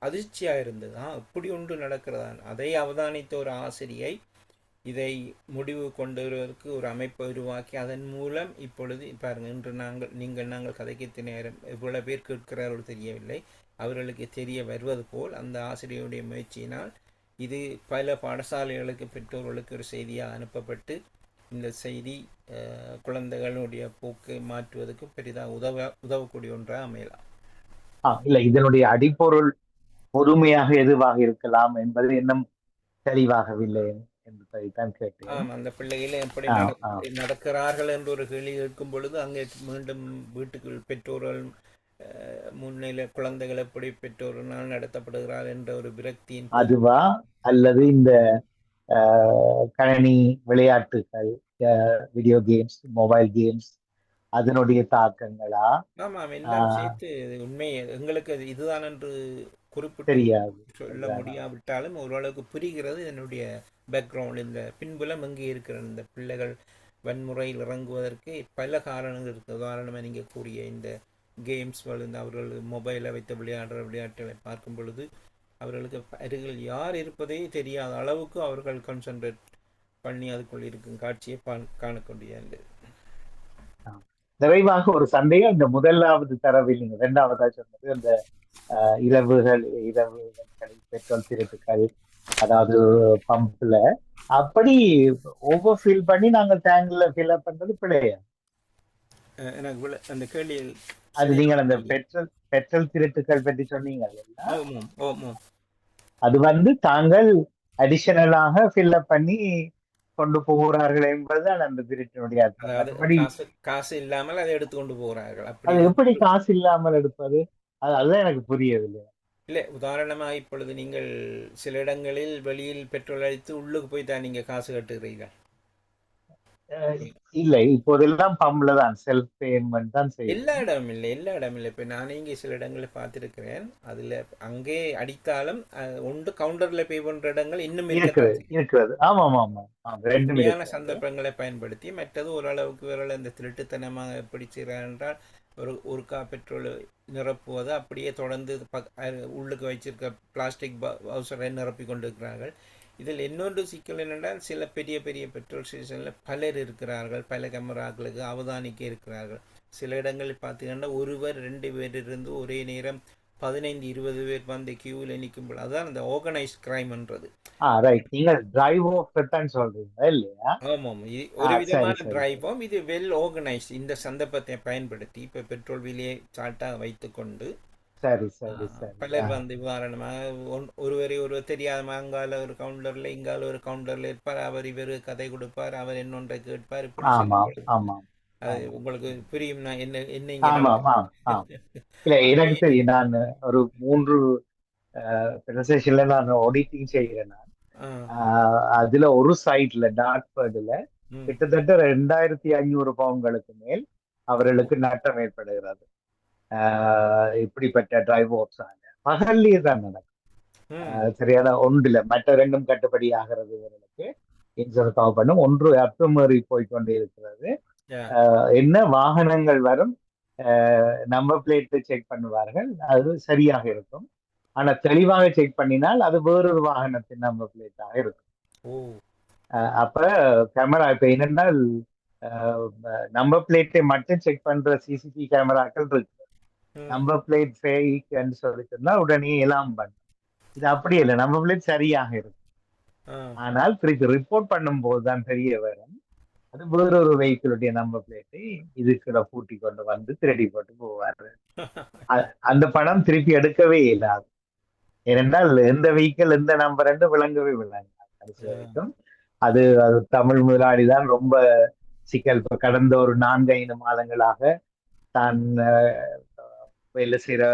அதிர்ச்சியாக இருந்தது. இப்படி ஒன்று நடக்கிறதான். அதை அவதானித்த ஒரு ஆசிரியை இதை முடிவு கொண்டு வருவதற்கு ஒரு அமைப்பை உருவாக்கி அதன் மூலம் இப்பொழுது பாருங்கள், இன்று நாங்கள் கதைக்கு நேரம் எவ்வளவு பேர் கேட்கிறார்கள் தெரியவில்லை, அவர்களுக்கு தெரிய வருவது போல் அந்த ஆசிரியருடைய முயற்சியினால் இது பல பாடசாலைகளுக்கு பெற்றோர்களுக்கு ஒரு செய்தியாக அனுப்பப்பட்டு இந்த செய்தி குழந்தைகளுடைய போக்கை மாற்றுவதற்கு பெரிதாக உதவக்கூடிய ஒன்றாக அமையலாம். இல்லை, இதனுடைய அடிப்பொருள் பொறுமையாக எதுவாக இருக்கலாம் என்பது இன்னும் தெளிவாகவில்லை என்பதைத்தான் கேட்டேன். ஆமாம், அந்த பிள்ளைகளை எப்படி நடக்கிறார்கள் என்று ஒரு கேள்வி கேட்கும் பொழுது அங்கே மீண்டும் வீட்டுக்குள் பெற்றோர்கள் முன்னிலை குழந்தைகள் எப்படி பெற்றோர்களால் நடத்தப்படுகிறார் என்ற ஒரு விரக்தியின் அதுவா அல்லது இந்த கணினி விளையாட்டுகள், வீடியோ கேம்ஸ், மொபைல் கேம்ஸ் அதனுடைய தாக்கங்களா? ஆமாம், எல்லாம் சேர்த்து உண்மை எங்களுக்கு இதுதான் என்று குறிப்பிட்டு தெரியாது, சொல்ல முடியாவிட்டாலும் ஓரளவுக்கு புரிகிறது இதனுடைய பேக்ரவுண்ட். இந்த பின்புலம் எங்கே இருக்கிற இந்த பிள்ளைகள் வன்முறையில் இறங்குவதற்கு பல காரணங்கள் இருக்குது. உதாரணமாக நீங்கள் கூறிய இந்த கேம்ஸ் வளர்ந்து அவர்கள் மொபைலை வைத்து விளையாடுற விளையாட்டுகளை பார்க்கும் பொழுது அவர்களுக்கு அருகில் யார் இருப்பதே தெரியாத அளவுக்கு அவர்கள் கான்சன்ட்ரேட் பண்ணி அதுக்குள் இருக்கும் காட்சியை காணக்கூடியது. நிறைவாக ஒரு சந்தேகம், இந்த முதலாவது தரவில் நீங்க இரண்டாவதா சொன்னது அந்த இரவுகள் பெட்ரோல் திருட்டுகள், அதாவது பம்ப்ல அப்படி ஓவர் ஃபில் பண்ணி நாங்க டேங்க்ல ஃபில் அப் பண்றது பிள்ளையா? எனக்கு அந்த கேள்வி அது நீங்கள் அந்த பெட்ரோல் திருட்டுகள் பற்றி சொன்னீங்க, அது வந்து தாங்கள் அடிஷனலாக ஃபில் அப் பண்ணி கொண்டு போகிறார்கள் என்பதுதான் அந்த திருட்டினுடைய காசு இல்லாமல் அதை எடுத்துக்கொண்டு போகிறார்கள். அது எப்படி காசு இல்லாமல் எடுப்பது? அதுதான் எனக்கு புரியவில்லை. இல்லை, உதாரணமாக இப்பொழுது நீங்கள் சில இடங்களில் வெளியில் பெட்ரோல் அடித்து உள்ளுக்கு போய் தான் நீங்க காசு கட்டுகிறீர்கள். இல்லை, இப்போதெல்லாம் பம்ப்ல தான் செல்ஃப் பேமெண்ட் தான் செய்யும். எல்லா இடமும் இல்லை. இப்போ நானே இங்கே சில இடங்களில் பார்த்துருக்கிறேன். அதில் அங்கே அடித்தாலும் ஒன்று கவுண்டரில் பே பண்ணுற இடங்கள் இன்னும் இருக்கிறது. ஆமாம் ஆமாம், உண்மையான சந்தர்ப்பங்களை பயன்படுத்தி மற்றது ஓரளவுக்கு விரல் இந்த திருட்டுத்தனமாக எப்படி செய்கிறார் என்றால் ஒரு பெட்ரோல் நிரப்புவது அப்படியே தொடர்ந்து உள்ளுக்கு வச்சிருக்க பிளாஸ்டிக் பவுசரை நிரப்பி கொண்டு இருக்கிறார்கள். இதில் இன்னொன்று சிக்கல் என்னென்றால் சில பெரிய பெரிய பெட்ரோல் ஸ்டேஷனில் பலர் இருக்கிறார்கள், பல கேமராக்களுக்கு அவதானிக்க இருக்கிறார்கள். சில இடங்களில் பார்த்தீங்கன்னா ஒருவர் 2 பேர் இருந்து ஒரே நேரம் 15-20 பேர் வந்து கியூவில் நிற்கும்போது அதுதான் அந்த ஆர்கனைஸ்ட் கிரைம்ன்றது. ஆமாம், ஒரு விதமான டிரைவும் இது வெல் ஆர்கனைஸ்ட். இந்த சந்தர்ப்பத்தை பயன்படுத்தி இப்போ பெட்ரோல் விலையை சாட்டாக வைத்துக்கொண்டு பலர் வந்து உதாரணமாக ஒருவர் தெரியாத அங்கால ஒரு கவுண்டர்ல இங்கால ஒரு கவுண்டர்ல இருப்பார், அவர் இவர் கதை கொடுப்பார், அவர் என்னொன்றை கேட்பார். அது உங்களுக்கு புரியும். நான் என்ன எனக்கு தெரியும். நான் ஒரு 3 பிரசேஷன்ல நான் ஆடிட்டிங் செய்கிறேன். அதுல ஒரு சைட்ல டார்க்பர்ட்ல கிட்டத்தட்ட 2500 பவுன்களுக்கு மேல் அவர்களுக்கு நட்டம் ஏற்படுகிறது. இப்படிப்பட்ட டிரைவர்ஸ் பகல்லே தான் நடக்கும். சரியான ஒன்றுல மற்ற 2 கட்டுப்படி ஆகிறது. இவர்களுக்கு இன்சூரன்ஸ் கவர் பண்ணும். ஒன்று அத்துமீறி போய்கொண்டே இருக்கிறது. என்ன வாகனங்கள் வரும், நம்பர் பிளேட் செக் பண்ணுவார்கள், அது சரியாக இருக்கும். ஆனா தெளிவாக செக் பண்ணினால் அது வேறொரு வாகனத்தின் நம்பர் பிளேட்டாக இருக்கும். அப்ப கேமரா இப்ப என்னென்னால் நம்பர் பிளேட்டை மட்டும் செக் பண்ற சிசிடிவி கேமராக்கள் இருக்கு. நம்பர் பிளேட் ஃபேக்னு சொல்லிட்டுனா உடனே எல்லாம் பண்ணும். இது அப்படி இல்லை, நம்பர் பிளேட் சரியாக இருக்கும். ஆனால் திருப்பி ரிப்போர்ட் பண்ணும் போதுதான் தெரிய வரும் அது வேறொரு வெஹிக்கிளுடைய நம்பர் பிளேட்டை இதுக்குள்ள பூட்டி கொண்டு வந்து திருடி போட்டு போவாரு. அந்த படம் திருப்பி எடுக்கவே இல்லாது. ஏனென்றால் எந்த வெஹிக்கிள் எந்த நம்பர் என்று விளங்கவே விளங்காது கடைசி வரைக்கும். அது தமிழ் முதலாளிதான் ரொம்ப சிக்கல். கடந்த ஒரு 4-5 மாதங்களாக தான் வேலை செய்யற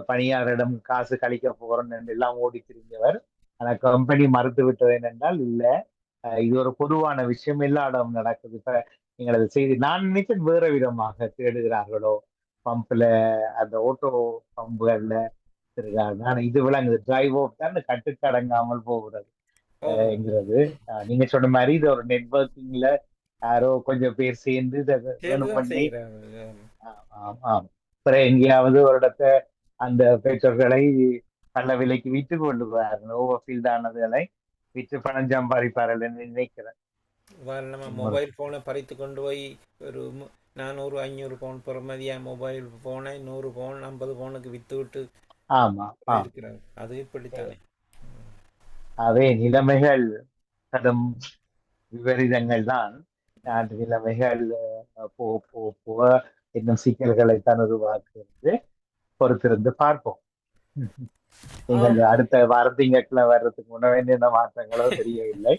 பணியாளரிடம் காசு கழிக்க போறோம் என்று எல்லாம் ஓடி திரிந்தவர். ஆனா கம்பெனி மறுத்து விட்டது என்னென்றால் இல்ல, இது ஒரு பொதுவான விஷயம், எல்லா இடமும் நடக்குது. இப்ப எங்களது செய்தி நான் நினைச்சேன் வேற விதமாக தேடுகிறார்களோ, பம்ப்ல அந்த ஓட்டோ பம்புகள்ல நான் இது விளங்குது டிரைவ் ஆஃப் தான் இந்த கட்டுக்கடங்காமல் போகிறது ஓ என்கிறது. நீங்க சொன்ன மாதிரி இது ஒரு நெட்வொர்க்கிங்ல யாரோ கொஞ்சம் பேர் சேர்ந்து இதை வேணும் சேர்ந்துதான் பண்ணி செய்கிறாங்க. ஆம் ஆம் அப்புறம் எங்கேயாவது ஒரு இடத்த அந்த பெற்றோர்களை நல்ல விலைக்கு விற்று கொண்டு போவார்கள் ஓவர்ஃபீல்ட் ஆனதுகளை விற்று பணம் சம்பாதிப்பார்கள் என்று நினைக்கிறேன். நம்ம மொபைல் ஃபோனை பறித்து கொண்டு போய் ஒரு 400-500 பவுன் பெறுமதியாக மொபைல் ஃபோனை 100 பவுன் 50 பவுனுக்கு விற்று விட்டு ஆமா ஆம் இருக்கிறாங்க. அது இப்படித்தானே. அவை நிலைமைகள் கடும் விபரீதங்கள் தான். நாட்டு நிலைமைகள் போக போக போக இன்னும் சிக்கல்களை தான் உருவாக்குகிறது. பொறுத்திருந்து பார்ப்போம். நீங்கள் ஆம். அடுத்த வாரம் திங்கட்கிழமை வர்றதுக்கு முன்ன என்ன மாற்றங்களோ தெரியவில்லை.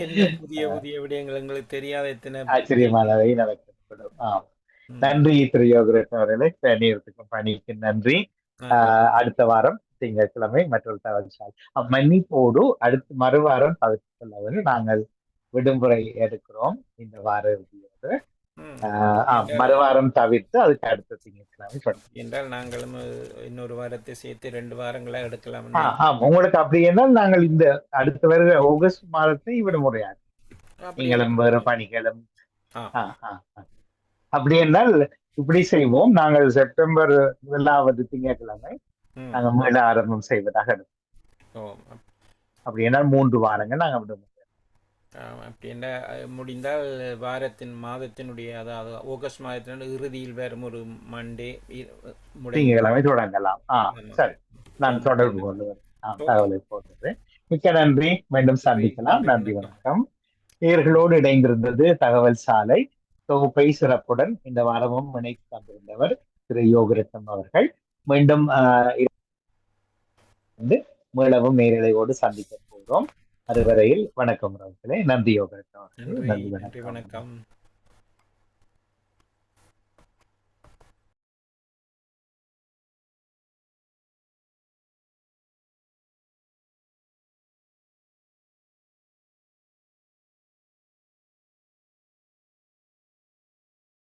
என்ன புதிய புதிய விடயங்கள் எங்களுக்கு தெரியாத எத்தனை ஆச்சரியமானவை நடக்கப்படும். ஆம். ம். நன்றி திரு யோகரேஷ் அவர்களே, நேரத்துக்கும் பணிக்கு நன்றி. அடுத்த வாரம் திங்கட்கிழமை மற்றொரு தகவல் மன்னிப்போடு அடுத்து மறுவாரம் தவிர்த்து நாங்கள் விடுமுறை எடுக்கிறோம் இந்த வார இறுதியோடு. மறுவாரம் தவிர்த்து அதுக்கு அடுத்த திங்கட்கிழமை சொல்றோம் என்றால் நாங்களும் இன்னொரு வாரத்தை சேர்த்து 2 வாரங்களா எடுக்கலாம். உங்களுக்கு அப்படி என்றால் நாங்கள் இந்த அடுத்த வருகிற ஆகஸ்ட் மாதத்தை விடுமுறையாக நீங்களும் வேறு பணிகளும் அப்படி என்றால் இப்படி செய்வோம். நாங்கள் செப்டம்பர் 1வது திங்கட்கிழமை நாங்கள் மீள ஆரம்பம் செய்வதாக எடுப்போம். அப்படி என்றால் 3 வாரங்கள் நாங்கள் விடுவோம். அப்படி என்ன முடிந்தால் மாதத்தினுடைய அதாவது ஆகஸ்ட் மாதத்தினுடைய இறுதியில் வரும் ஒரு மண்டே திங்கட்கிழமை தொடங்கலாம். சரி, நான் தொடர்பு கொண்டு தகவலை போடுறது. மிக்க நன்றி. மீண்டும் சந்திக்கலாம். நன்றி, வணக்கம். நேயர்களோடு இணைந்திருந்தது தகவல் சாலை தொகுப்பை சிறப்புடன் இந்த வாரமும் இணைத்து தந்திருந்தவர் திரு யோகரத்னம் அவர்கள். மீண்டும் மீளவும் நேரலையோடு சந்திக்க போகிறோம். அதுவரையில் வணக்கம் அவர்களே. நன்றி யோகரத்னம் அவர்களே. நன்றி, வணக்கம்.